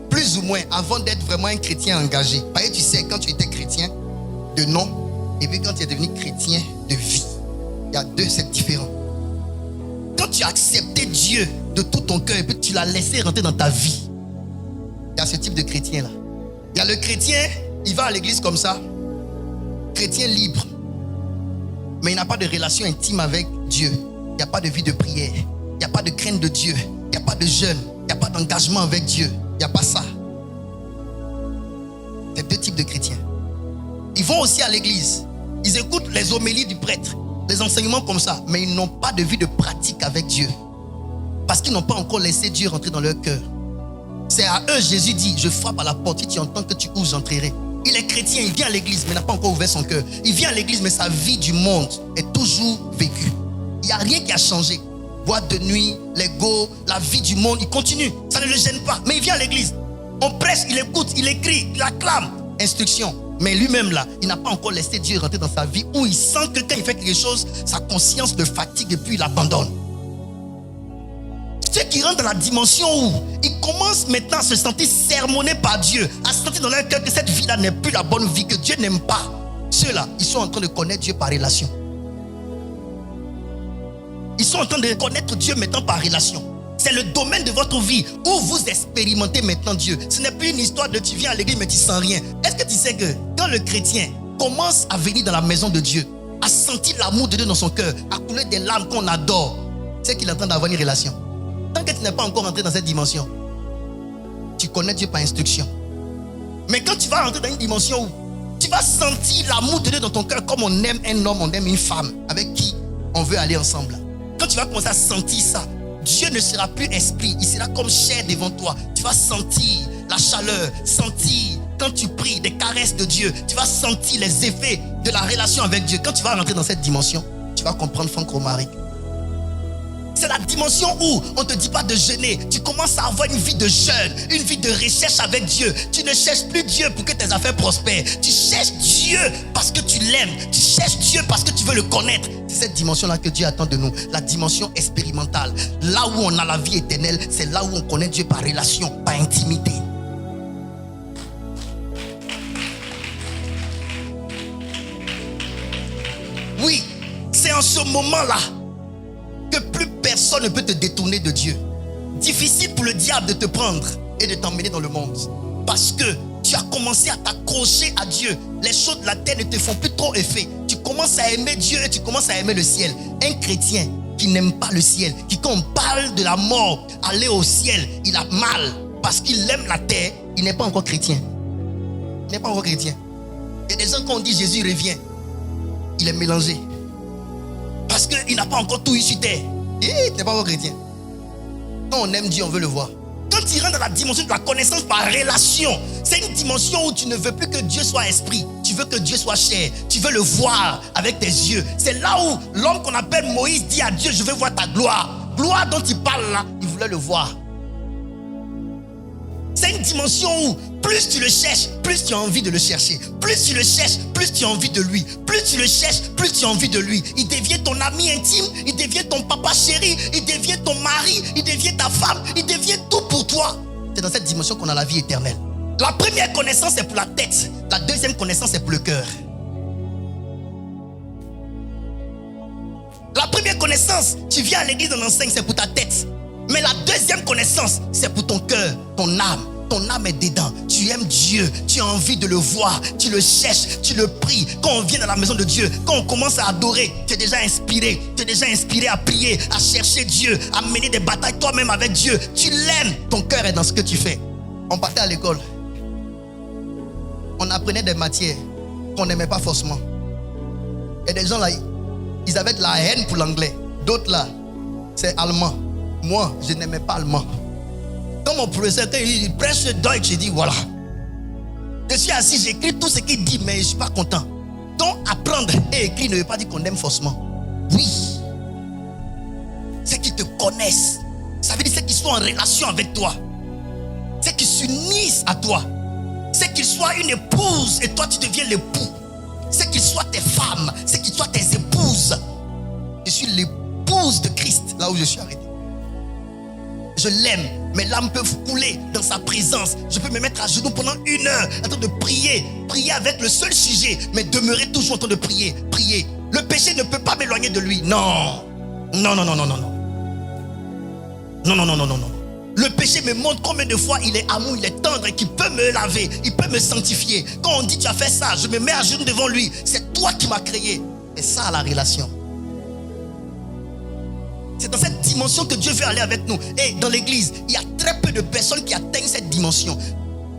plus ou moins, avant d'être vraiment un chrétien engagé, parce que tu sais, quand tu étais chrétien de nom, et puis quand tu es devenu chrétien de vie, il y a deux, c'est différent. Quand tu as accepté Dieu de tout ton cœur et puis tu l'as laissé rentrer dans ta vie, il y a ce type de chrétien là. Il y a le chrétien, il va à l'église comme ça, chrétien libre, mais il n'a pas de relation intime avec Dieu. Il n'y a pas de vie de prière, il n'y a pas de crainte de Dieu, il n'y a pas de jeûne, il n'y a pas d'engagement avec Dieu, il n'y a pas ça. C'est deux types de chrétiens. Ils vont aussi à l'église, ils écoutent les homélies du prêtre, les enseignements comme ça, mais ils n'ont pas de vie de pratique avec Dieu. Parce qu'ils n'ont pas encore laissé Dieu rentrer dans leur cœur. C'est à eux, Jésus dit, je frappe à la porte, si tu entends que tu ouvres, j'entrerai. Il est chrétien, il vient à l'église, mais n'a pas encore ouvert son cœur. Il vient à l'église, mais sa vie du monde est toujours vécue. Il n'y a rien qui a changé. Boîte de nuit, les go, la vie du monde, il continue. Ça ne le gêne pas, mais il vient à l'église. On prêche, il écoute, il écrit, il acclame. Instruction. Mais lui-même là, il n'a pas encore laissé Dieu rentrer dans sa vie, où il sent que quand il fait quelque chose, sa conscience le fatigue et puis il abandonne. Ceux qui rentrent dans la dimension où ils commencent maintenant à se sentir sermonnés par Dieu, à se sentir dans leur cœur que cette vie-là n'est plus la bonne vie, que Dieu n'aime pas. Ceux-là, ils sont en train de connaître Dieu par relation. Ils sont en train de connaître Dieu maintenant par relation. C'est le domaine de votre vie où vous expérimentez maintenant Dieu. Ce n'est plus une histoire de tu viens à l'église mais tu sens rien. Est-ce que tu sais que quand le chrétien commence à venir dans la maison de Dieu, à sentir l'amour de Dieu dans son cœur, à couler des larmes qu'on adore, c'est qu'il est en train d'avoir une relation. Tant que tu n'es pas encore entré dans cette dimension, tu connais Dieu par instruction. Mais quand tu vas rentrer dans une dimension où tu vas sentir l'amour de Dieu dans ton cœur, comme on aime un homme, on aime une femme avec qui on veut aller ensemble. Quand tu vas commencer à sentir ça, Dieu ne sera plus esprit, il sera comme chair devant toi. Tu vas sentir la chaleur, sentir quand tu pries des caresses de Dieu. Tu vas sentir les effets de la relation avec Dieu. Quand tu vas rentrer dans cette dimension, tu vas comprendre Franck Romaric. C'est la dimension où on ne te dit pas de jeûner. Tu commences à avoir une vie de jeûne, une vie de recherche avec Dieu. Tu ne cherches plus Dieu pour que tes affaires prospèrent. Tu cherches Dieu parce que tu l'aimes. Tu cherches Dieu parce que tu veux le connaître. C'est cette dimension-là que Dieu attend de nous. La dimension expérimentale. Là où on a la vie éternelle, c'est là où on connaît Dieu par relation, par intimité. Oui, c'est en ce moment-là que plus personne ne peut te détourner de Dieu. Difficile pour le diable de te prendre et de t'emmener dans le monde. Parce que tu as commencé à t'accrocher à Dieu. Les choses de la terre ne te font plus trop effet. Tu commences à aimer Dieu et tu commences à aimer le ciel. Un chrétien qui n'aime pas le ciel, qui quand on parle de la mort, aller au ciel, il a mal parce qu'il aime la terre, il n'est pas encore chrétien. Il n'est pas encore chrétien. Il y a des gens quand on dit Jésus revient, il est mélangé. Parce qu'il n'a pas encore tout eu sur terre. Il n'est pas encore chrétien. Quand on aime Dieu, on veut le voir. Quand tu rentres dans la dimension de la connaissance par relation, c'est une dimension où tu ne veux plus que Dieu soit esprit. Tu veux que Dieu soit chair. Tu veux le voir avec tes yeux. C'est là où l'homme qu'on appelle Moïse dit à Dieu, je veux voir ta gloire. Gloire dont il parle là, il voulait le voir. C'est une dimension où plus tu le cherches, plus tu as envie de le chercher. Plus tu le cherches, plus tu as envie de lui. Plus tu le cherches, plus tu as envie de lui. Il devient ton ami intime, il devient ton papa chéri, il devient ton mari, il devient ta femme, il devient tout pour toi. C'est dans cette dimension qu'on a la vie éternelle. La première connaissance c'est pour la tête. La deuxième connaissance c'est pour le cœur. La première connaissance, tu viens à l'église, on enseigne, c'est pour ta tête. Mais la deuxième connaissance, c'est pour ton cœur, ton âme. Ton âme est dedans. Tu aimes Dieu. Tu as envie de le voir. Tu le cherches. Tu le pries. Quand on vient dans la maison de Dieu, quand on commence à adorer, tu es déjà inspiré. Tu es déjà inspiré à prier, à chercher Dieu, à mener des batailles toi-même avec Dieu. Tu l'aimes. Ton cœur est dans ce que tu fais. On partait à l'école. On apprenait des matières qu'on n'aimait pas forcément. Et des gens là, ils avaient de la haine pour l'anglais. D'autres là, c'est allemand. Moi, je n'aimais pas allemand. Quand mon professeur, quand il prêche le Deutsch, j'ai dit voilà. Je suis assis, j'écris tout ce qu'il dit, mais je ne suis pas content. Donc, apprendre et écrire ne veut pas dire qu'on aime forcément. Oui. C'est qu'ils te connaissent. Ça veut dire c'est qu'ils sont en relation avec toi. C'est qu'ils s'unissent à toi. C'est qu'ils soient une épouse et toi tu deviens l'époux. C'est qu'ils soient tes femmes. C'est qu'ils soient tes épouses. Je suis l'épouse de Christ, là où je suis arrêté. Je l'aime, mes larmes peuvent couler dans sa présence. Je peux me mettre à genoux pendant 1 heure en train de prier. Prier avec le seul sujet, mais demeurer toujours en train de prier. Prier. Le péché ne peut pas m'éloigner de lui. Non. Non, non, non, non, non, non. Non, non, non, non, non, non. Le péché me montre combien de fois il est amour, il est tendre et qu'il peut me laver, il peut me sanctifier. Quand on dit tu as fait ça, je me mets à genoux devant lui. C'est toi qui m'as créé. C'est ça la relation. C'est dans cette dimension que Dieu veut aller avec nous. Et dans l'église, il y a très peu de personnes qui atteignent cette dimension.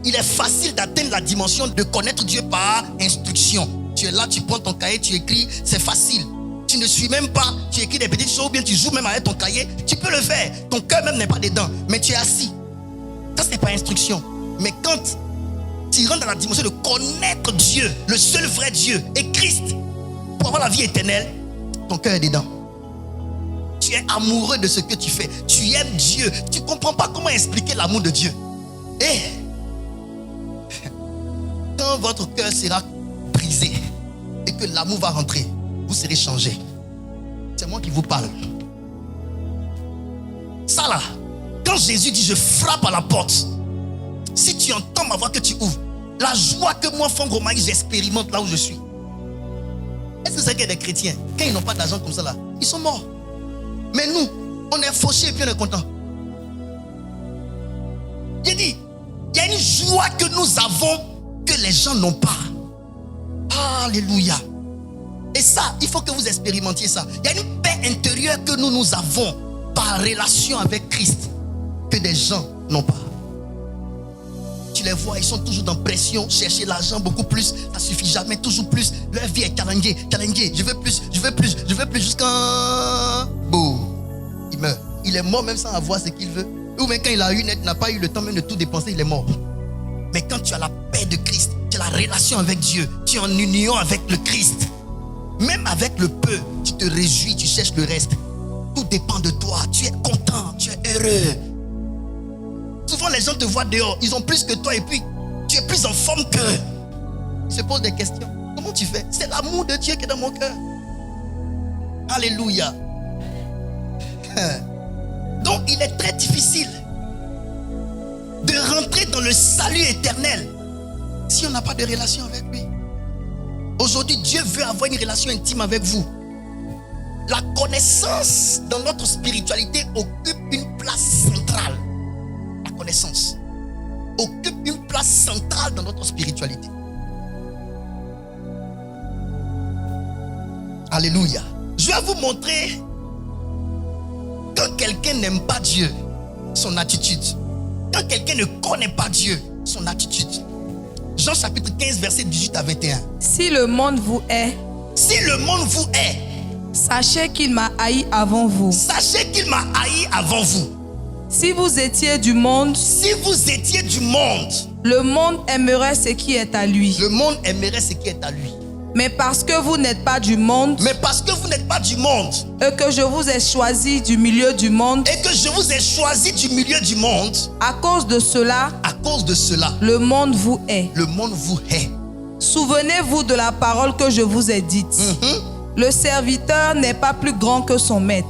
Il est facile d'atteindre la dimension de connaître Dieu par instruction. Tu es là, tu prends ton cahier, tu écris, c'est facile. Tu ne suis même pas, tu écris des petites choses ou bien tu joues même avec ton cahier. Tu peux le faire. Ton cœur même n'est pas dedans, mais tu es assis. Ça, ce n'est pas instruction. Mais quand tu rentres dans la dimension de connaître Dieu, le seul vrai Dieu et Christ, pour avoir la vie éternelle, ton cœur est dedans. Tu es amoureux de ce que tu fais. Tu aimes Dieu. Tu ne comprends pas comment expliquer l'amour de Dieu. Et quand votre cœur sera brisé et que l'amour va rentrer, vous serez changé. C'est moi qui vous parle. Ça là, quand Jésus dit je frappe à la porte, si tu entends ma voix que tu ouvres, la joie que moi, Franck Romaric, j'expérimente là où je suis. Est-ce que c'est qu'il y a des chrétiens, quand ils n'ont pas d'argent comme ça là, ils sont morts. Mais nous, on est fauchés et puis on est content. J'ai dit, il y a une joie que nous avons que les gens n'ont pas. Alléluia. Et ça, il faut que vous expérimentiez ça. Il y a une paix intérieure que nous avons par relation avec Christ que des gens n'ont pas. Tu les vois, ils sont toujours dans pression, chercher l'argent beaucoup plus, ça suffit jamais, toujours plus. Leur vie est challengée. Je veux plus jusqu'à... Boum, il meurt. Il est mort même sans avoir ce qu'il veut. Ou même quand il a eu net, n'a pas eu le temps même de tout dépenser, il est mort. Mais quand tu as la paix de Christ, tu as la relation avec Dieu, tu es en union avec le Christ. Même avec le peu, tu te réjouis, tu cherches le reste. Tout dépend de toi, tu es content, tu es heureux. Souvent les gens te voient dehors, ils ont plus que toi et puis tu es plus en forme qu'eux. Ils se posent des questions. Comment tu fais? C'est l'amour de Dieu qui est dans mon cœur. Alléluia. Donc il est très difficile de rentrer dans le salut éternel si on n'a pas de relation avec lui. Aujourd'hui, Dieu veut avoir une relation intime avec vous. La connaissance dans notre spiritualité occupe une place centrale. La connaissance occupe une place centrale dans notre spiritualité. Alléluia. Je vais vous montrer quand quelqu'un n'aime pas Dieu, son attitude. Quand quelqu'un ne connaît pas Dieu, son attitude. Jean chapitre 15, verset 18 à 21. Si le monde vous hait, si le monde vous hait, sachez qu'il m'a haï avant vous. Sachez qu'il m'a haï avant vous. Si vous étiez du monde, si vous étiez du monde, le monde aimerait ce qui est à lui. Le monde aimerait ce qui est à lui. Mais parce que vous n'êtes pas du monde, et que je vous ai choisi du milieu du monde, à cause de cela, le monde vous hait. Souvenez-vous de la parole que je vous ai dite. Le serviteur n'est pas plus grand que son maître.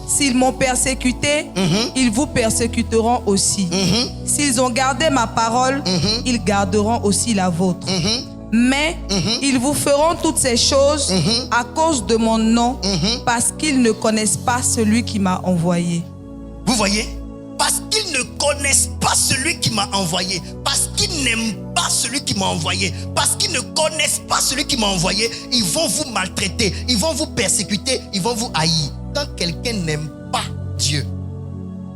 S'ils m'ont persécuté, ils vous persécuteront aussi. S'ils ont gardé ma parole, ils garderont aussi la vôtre. Mais ils vous feront toutes ces choses à cause de mon nom, parce qu'ils ne connaissent pas celui qui m'a envoyé. Vous voyez? Parce qu'ils ne connaissent pas celui qui m'a envoyé, parce qu'ils n'aiment pas celui qui m'a envoyé, parce qu'ils ne connaissent pas celui qui m'a envoyé, ils vont vous maltraiter, ils vont vous persécuter, ils vont vous haïr. Quand quelqu'un n'aime pas Dieu,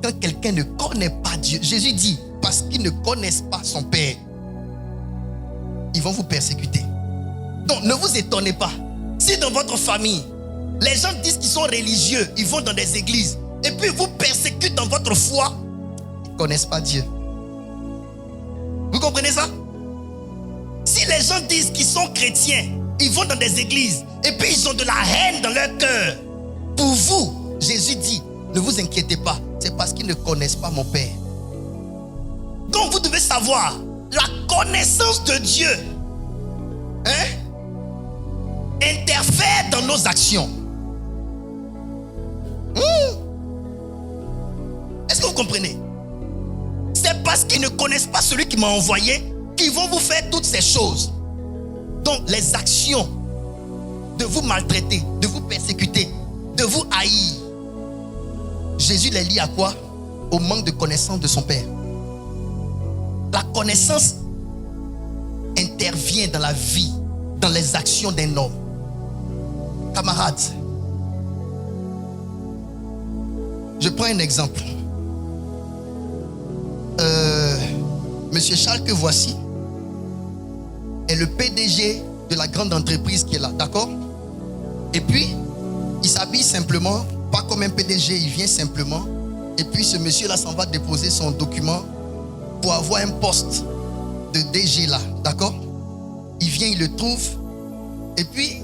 quand quelqu'un ne connaît pas Dieu, Jésus dit, parce qu'ils ne connaissent pas son Père, ils vont vous persécuter. Donc ne vous étonnez pas. Si dans votre famille, les gens disent qu'ils sont religieux, ils vont dans des églises, et puis vous persécutent dans votre foi, ils ne connaissent pas Dieu. Vous comprenez ça? Si les gens disent qu'ils sont chrétiens, ils vont dans des églises, et puis ils ont de la haine dans leur cœur, pour vous, Jésus dit, ne vous inquiétez pas, c'est parce qu'ils ne connaissent pas mon Père. Donc vous devez savoir, la connaissance de Dieu interfère dans nos actions. Est-ce que vous comprenez? C'est parce qu'ils ne connaissent pas celui qui m'a envoyé qu'ils vont vous faire toutes ces choses. Donc les actions de vous maltraiter, de vous persécuter, de vous haïr, Jésus les lie à quoi? Au manque de connaissance de son Père. La connaissance intervient dans la vie, dans les actions d'un homme. Camarades, je prends un exemple. Monsieur Charles que voici est le PDG de la grande entreprise qui est là, d'accord? Et puis, il s'habille simplement, pas comme un PDG, il vient simplement. Et puis ce monsieur-là s'en va déposer son document pour avoir un poste de DG là, d'accord? Il vient, il le trouve, et puis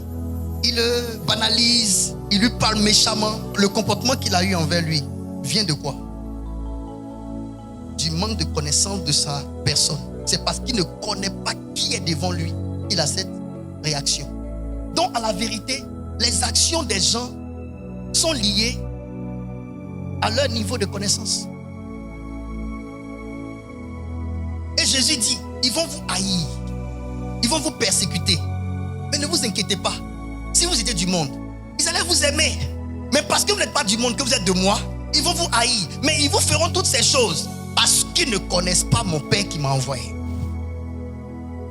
il le banalise, il lui parle méchamment. Le comportement qu'il a eu envers lui vient de quoi? Du manque de connaissance de sa personne. C'est parce qu'il ne connaît pas qui est devant lui qu'il a cette réaction. Donc à la vérité, les actions des gens sont liées à leur niveau de connaissance. Et Jésus dit, ils vont vous haïr, ils vont vous persécuter. Mais ne vous inquiétez pas. Si vous étiez du monde, ils allaient vous aimer. Mais parce que vous n'êtes pas du monde, que vous êtes de moi, ils vont vous haïr. Mais ils vous feront toutes ces choses parce qu'ils ne connaissent pas mon Père qui m'a envoyé.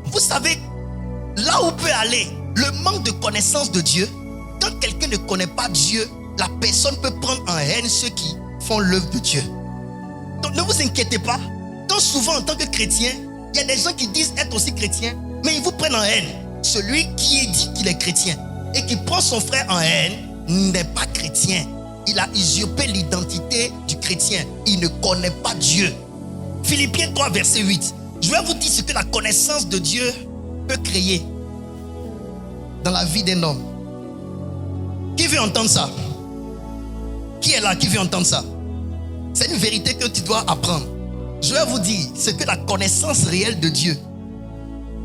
Vous savez, là où peut aller le manque de connaissance de Dieu, quand quelqu'un ne connaît pas Dieu, la personne peut prendre en haine ceux qui font l'œuvre de Dieu. Donc ne vous inquiétez pas. Quand souvent en tant que chrétien, il y a des gens qui disent être aussi chrétiens, mais ils vous prennent en haine. Celui qui est dit qu'il est chrétien et qui prend son frère en haine n'est pas chrétien. Il a usurpé l'identité du chrétien. Il ne connaît pas Dieu. Philippiens 3, verset 8. Je vais vous dire ce que la connaissance de Dieu peut créer dans la vie d'un homme. Qui veut entendre ça? Qui est là qui veut entendre ça? C'est une vérité que tu dois apprendre. Je vais vous dire ce que la connaissance réelle de Dieu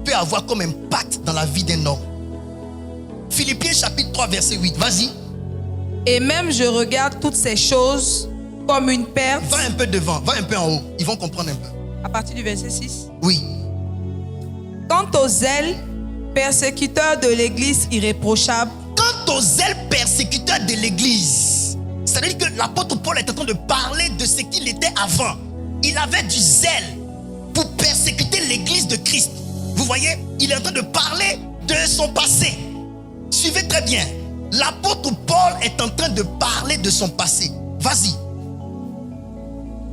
peut avoir comme impact dans la vie d'un homme. Philippiens chapitre 3 verset 8, vas-y. Et même je regarde toutes ces choses comme une perte. Va un peu devant, va un peu en haut, ils vont comprendre un peu. À partir du verset 6. Oui. Quant aux zèles persécuteurs de l'église irréprochable. Quant aux zèles persécuteurs de l'église, c'est-à-dire que l'apôtre Paul est en train de parler de ce qu'il était avant. Il avait du zèle pour persécuter l'église de Christ. Vous voyez, il est en train de parler de son passé. Suivez très bien. L'apôtre Paul est en train de parler de son passé. Vas-y.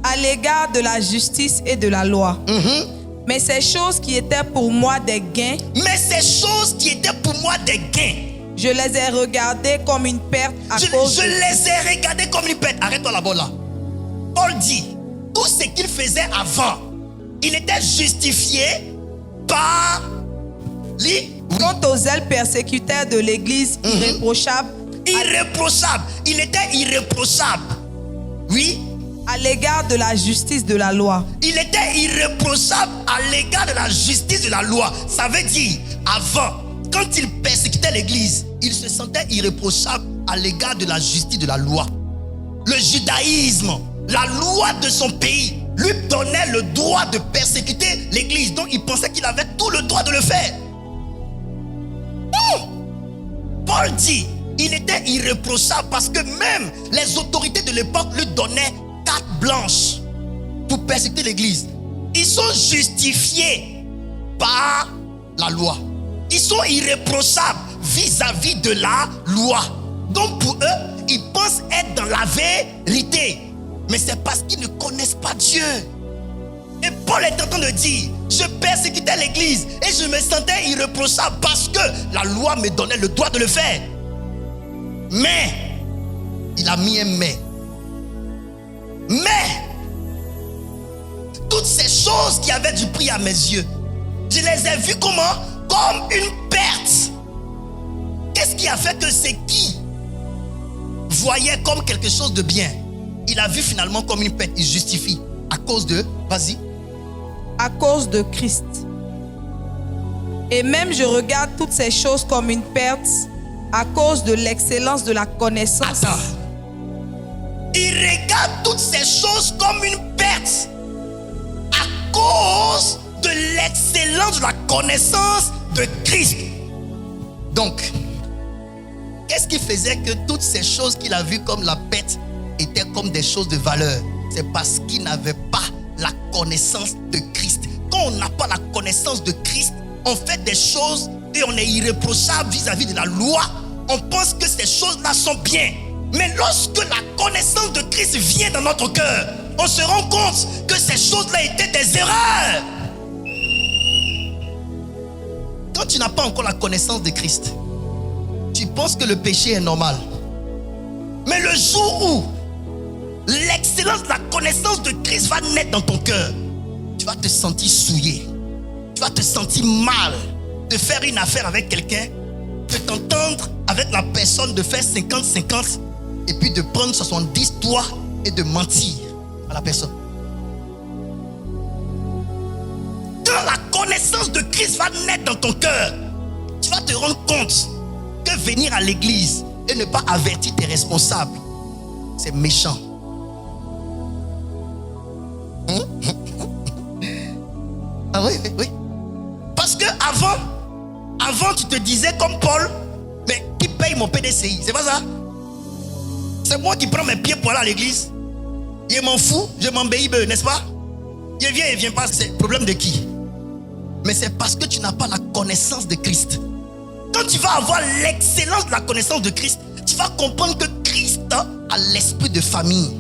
À l'égard de la justice et de la loi. Mais ces choses qui étaient pour moi des gains. Mais ces choses qui étaient pour moi des gains. Je les ai regardées comme une perte à cause Je les ai regardées comme une perte. Arrête-toi là-bas là. Paul dit, tout ce qu'il faisait avant, il était justifié par lui. Quant aux zèles persécuteurs de l'église irréprochable. Irréprochable. Il était irréprochable. Oui. À l'égard de la justice de la loi. Il était irréprochable à l'égard de la justice de la loi. Ça veut dire, avant, quand il persécutait l'église, il se sentait irréprochable à l'égard de la justice de la loi. Le judaïsme, la loi de son pays, lui donnait le droit de persécuter l'église. Donc il pensait qu'il avait tout le droit de le faire. Paul dit, il était irréprochable parce que même les autorités de l'époque lui donnaient carte blanche pour persécuter l'église. Ils sont justifiés par la loi. Ils sont irréprochables vis-à-vis de la loi. Donc pour eux, ils pensent être dans la vérité. Mais c'est parce qu'ils ne connaissent pas Dieu. Et Paul est en train de dire, je persécutais l'église et je me sentais irréprochable parce que la loi me donnait le droit de le faire. Mais, il a mis un mais. Mais, toutes ces choses qui avaient du prix à mes yeux, je les ai vues comment? Comme une perte. Qu'est-ce qui a fait que c'est qui voyait comme quelque chose de bien, il a vu finalement comme une perte? Il justifie à cause de, vas-y. À cause de Christ. Et même je regarde toutes ces choses comme une perte à cause de l'excellence de la connaissance. Attends. Il regarde toutes ces choses comme une perte à cause de l'excellence de la connaissance de Christ. Donc, qu'est-ce qui faisait que toutes ces choses qu'il a vues comme la perte étaient comme des choses de valeur? C'est parce qu'il n'avait pas la connaissance de Christ. Quand on n'a pas la connaissance de Christ, on fait des choses et on est irréprochable vis-à-vis de la loi. On pense que ces choses-là sont bien. Mais lorsque la connaissance de Christ vient dans notre cœur, on se rend compte que ces choses-là étaient des erreurs. Quand tu n'as pas encore la connaissance de Christ, tu penses que le péché est normal. Mais le jour où l'excellence de la connaissance de Christ va naître dans ton cœur, tu vas te sentir souillé. Tu vas te sentir mal de faire une affaire avec quelqu'un, de t'entendre avec la personne, de faire 50-50 et puis de prendre 70 toi et de mentir à la personne. Quand la connaissance de Christ va naître dans ton cœur, tu vas te rendre compte que venir à l'église et ne pas avertir tes responsables, c'est méchant. Ah oui, oui, oui. Parce que avant tu te disais comme Paul, mais qui paye mon PDCI? C'est pas ça? C'est moi qui prends mes pieds pour aller à l'église. Je m'en fous, je m'embéis, n'est-ce pas? Il vient pas, c'est le problème de qui? Mais c'est parce que tu n'as pas la connaissance de Christ. Quand tu vas avoir l'excellence de la connaissance de Christ, tu vas comprendre que Christ a l'esprit de famille.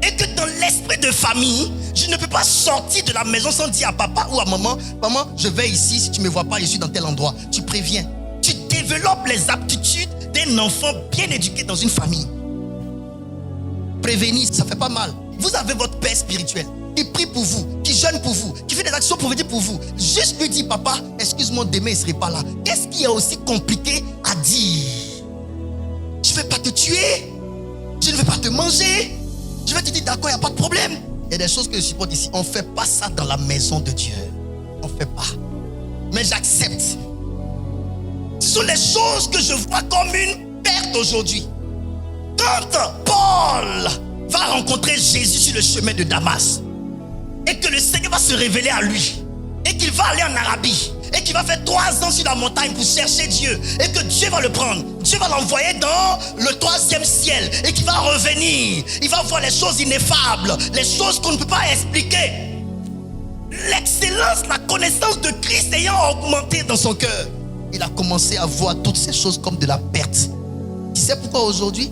Et que dans l'esprit de famille, je ne peux pas sortir de la maison sans dire à papa ou à maman, maman, je vais ici, si tu ne me vois pas, je suis dans tel endroit. Tu préviens. Tu développes les aptitudes d'un enfant bien éduqué dans une famille. Prévenir, ça fait pas mal. Vous avez votre père spirituel qui prie pour vous, qui jeûne pour vous, qui fait des actions prophétiques pour vous. Juste lui dire, papa, excuse-moi, demain il ne serait pas là. Qu'est-ce qui est aussi compliqué à dire? Je ne vais pas te tuer, je ne vais pas te manger. Je vais te dire, d'accord, il n'y a pas de problème. Il y a des choses que je supporte ici. On ne fait pas ça dans la maison de Dieu. On ne fait pas. Mais j'accepte. Ce sont les choses que je vois comme une perte aujourd'hui. Quand Paul va rencontrer Jésus sur le chemin de Damas, et que le Seigneur va se révéler à lui, et qu'il va aller en Arabie, et qu'il va faire 3 ans sur la montagne pour chercher Dieu, et que Dieu va le prendre, Dieu va l'envoyer dans le 3e ciel, et qu'il va revenir, il va voir les choses ineffables, les choses qu'on ne peut pas expliquer. L'excellence, la connaissance de Christ ayant augmenté dans son cœur, il a commencé à voir toutes ces choses comme de la perte. Tu sais pourquoi aujourd'hui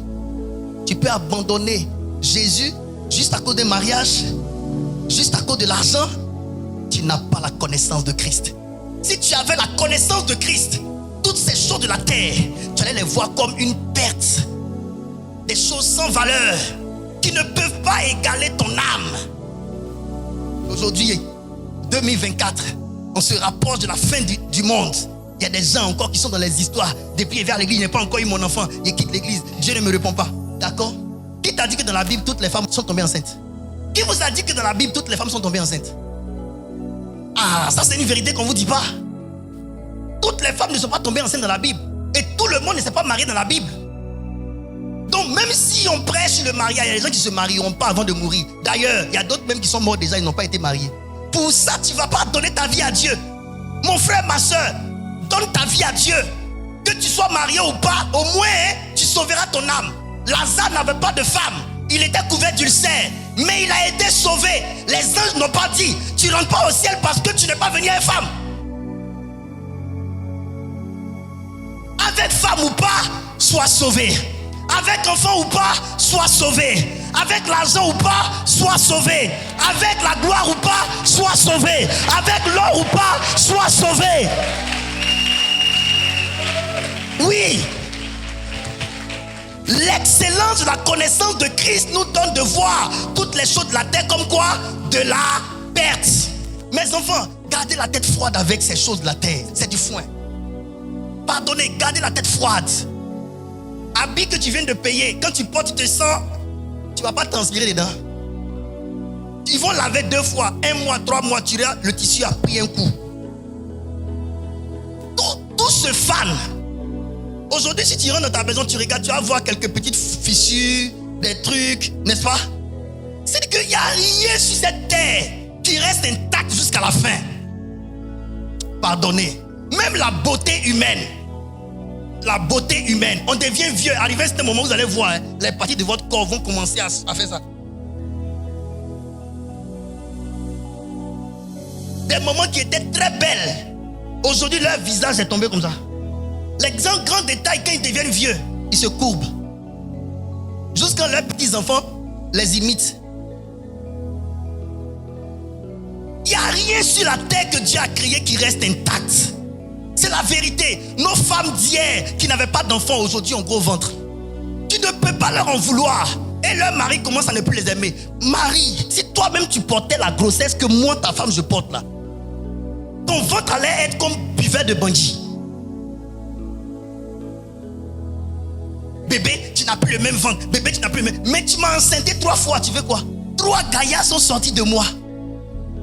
tu peux abandonner Jésus juste à cause des mariages, juste à cause de l'argent? Tu n'as pas la connaissance de Christ. Si tu avais la connaissance de Christ, toutes ces choses de la terre, tu allais les voir comme une perte. Des choses sans valeur qui ne peuvent pas égaler ton âme. Aujourd'hui, 2024, on se rapproche de la fin du monde. Il y a des gens encore qui sont dans les histoires. Depuis vers l'église, il n'a pas encore eu mon enfant. Il quitte l'église. Dieu ne me répond pas. D'accord? Qui t'a dit que dans la Bible, toutes les femmes sont tombées enceintes? Qui vous a dit que dans la Bible, toutes les femmes sont tombées enceintes? Ah, ça c'est une vérité qu'on ne vous dit pas. Toutes les femmes ne sont pas tombées enceintes dans la Bible. Et tout le monde ne s'est pas marié dans la Bible. Donc même si on prêche le mariage, il y a des gens qui ne se marieront pas avant de mourir. D'ailleurs, il y a d'autres même qui sont morts déjà, ils n'ont pas été mariés. Pour ça, tu ne vas pas donner ta vie à Dieu. Mon frère, ma soeur, donne ta vie à Dieu. Que tu sois marié ou pas, au moins tu sauveras ton âme. Lazare n'avait pas de femme. Il était couvert d'ulcères, mais il a été sauvé. Les anges n'ont pas dit, tu ne rentres pas au ciel parce que tu n'es pas venu à une femme. Avec femme ou pas, sois sauvé. Avec enfant ou pas, sois sauvé. Avec l'argent ou pas, sois sauvé. Avec la gloire ou pas, sois sauvé. Avec l'or ou pas, sois sauvé. Oui. L'excellence de la connaissance de Christ nous donne de voir toutes les choses de la terre comme quoi? De la perte. Mes enfants, gardez la tête froide avec ces choses de la terre. C'est du foin. Pardonnez, gardez la tête froide. Habit que tu viens de payer, quand tu portes, tu te sens, tu ne vas pas transpirer dedans. Ils vont laver 2 fois, 1 mois, 3 mois, le tissu a pris un coup. Tout se fane. Aujourd'hui, si tu rentres dans ta maison, tu regardes, tu vas voir quelques petites fissures, des trucs, n'est-ce pas? C'est qu'il n'y a rien sur cette terre qui reste intact jusqu'à la fin. Pardonnez. Même la beauté humaine. La beauté humaine. On devient vieux. Arrivé à ce moment, vous allez voir, les parties de votre corps vont commencer à faire ça. Des moments qui étaient très belles. Aujourd'hui, leur visage est tombé comme ça. Les grands détails, quand ils deviennent vieux, ils se courbent. Jusqu'à leurs petits-enfants les imitent. Il n'y a rien sur la terre que Dieu a créé qui reste intact. C'est la vérité. Nos femmes d'hier qui n'avaient pas d'enfants aujourd'hui ont gros ventre. Tu ne peux pas leur en vouloir. Et leur mari commence à ne plus les aimer. Marie, si toi-même tu portais la grossesse que moi, ta femme, je porte là, ton ventre allait être comme buveur de bandit. Bébé, tu n'as plus le même ventre. Bébé, tu n'as plus le même. Mais tu m'as enceinté 3 fois. Tu veux quoi? 3 gaillards sont sortis de moi.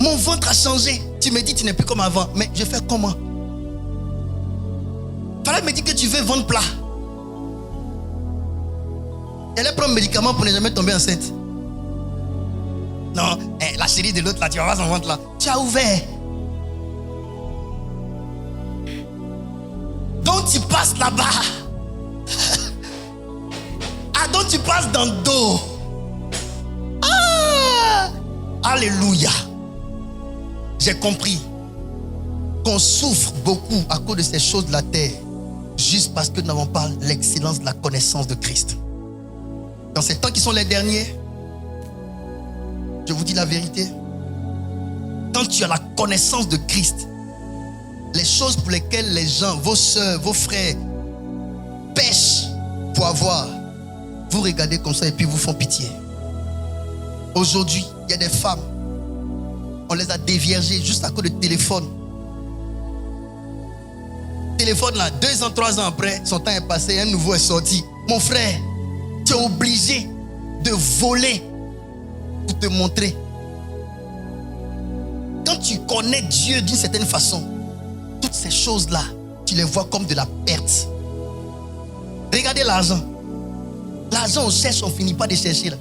Mon ventre a changé. Tu me dis tu n'es plus comme avant. Mais je fais comment? Fallait me dire que tu veux ventre plat. Elle prend un médicament pour ne jamais tomber enceinte. Non, la chérie de l'autre là, tu vas voir son ventre là. Tu as ouvert. Donc tu passes là-bas. quand tu passes dans le dos. Ah! Alléluia. J'ai compris qu'on souffre beaucoup à cause de ces choses de la terre, juste parce que nous n'avons pas l'excellence de la connaissance de Christ. Dans ces temps qui sont les derniers, je vous dis la vérité, quand tu as la connaissance de Christ, les choses pour lesquelles les gens, vos soeurs, vos frères pêchent pour avoir, vous regardez comme ça et puis vous font pitié. Aujourd'hui, il y a des femmes, on les a déviergées juste à cause de téléphone. Téléphone là, 2 ans, 3 ans après, son temps est passé, un nouveau est sorti. Mon frère, tu es obligé de voler pour te montrer. Quand tu connais Dieu d'une certaine façon, toutes ces choses-là, tu les vois comme de la perte. Regardez l'argent. L'argent, on cherche, on ne finit pas de chercher. Là.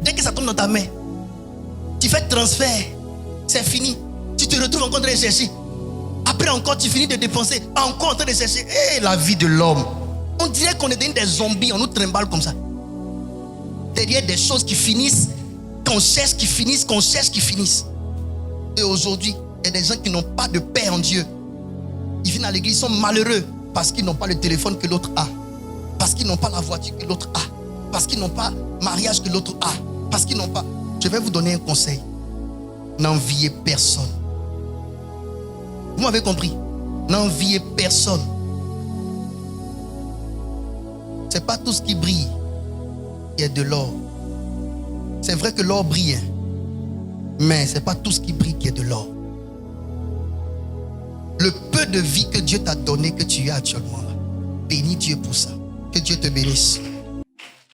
Dès que ça tombe dans ta main, tu fais transfert, c'est fini. Tu te retrouves encore en train de chercher. Après encore, tu finis de dépenser, encore en train de chercher. Hey, la vie de l'homme. On dirait qu'on est devenu des zombies, on nous trimballe comme ça. Derrière des choses qui finissent, qu'on cherche, qui finissent, qu'on cherche, qui finissent. Et aujourd'hui, il y a des gens qui n'ont pas de paix en Dieu. Ils viennent à l'église, ils sont malheureux parce qu'ils n'ont pas le téléphone que l'autre a. Parce qu'ils n'ont pas la voiture que l'autre a. Parce qu'ils n'ont pas le mariage que l'autre a. Parce qu'ils n'ont pas... Je vais vous donner un conseil. N'enviez personne. Vous m'avez compris? N'enviez personne. Ce n'est pas tout ce qui brille qui est de l'or. C'est vrai que l'or brille, hein, mais ce n'est pas tout ce qui brille qui est de l'or. Le peu de vie que Dieu t'a donné, que tu as actuellement, bénis Dieu pour ça. Que Dieu te bénisse.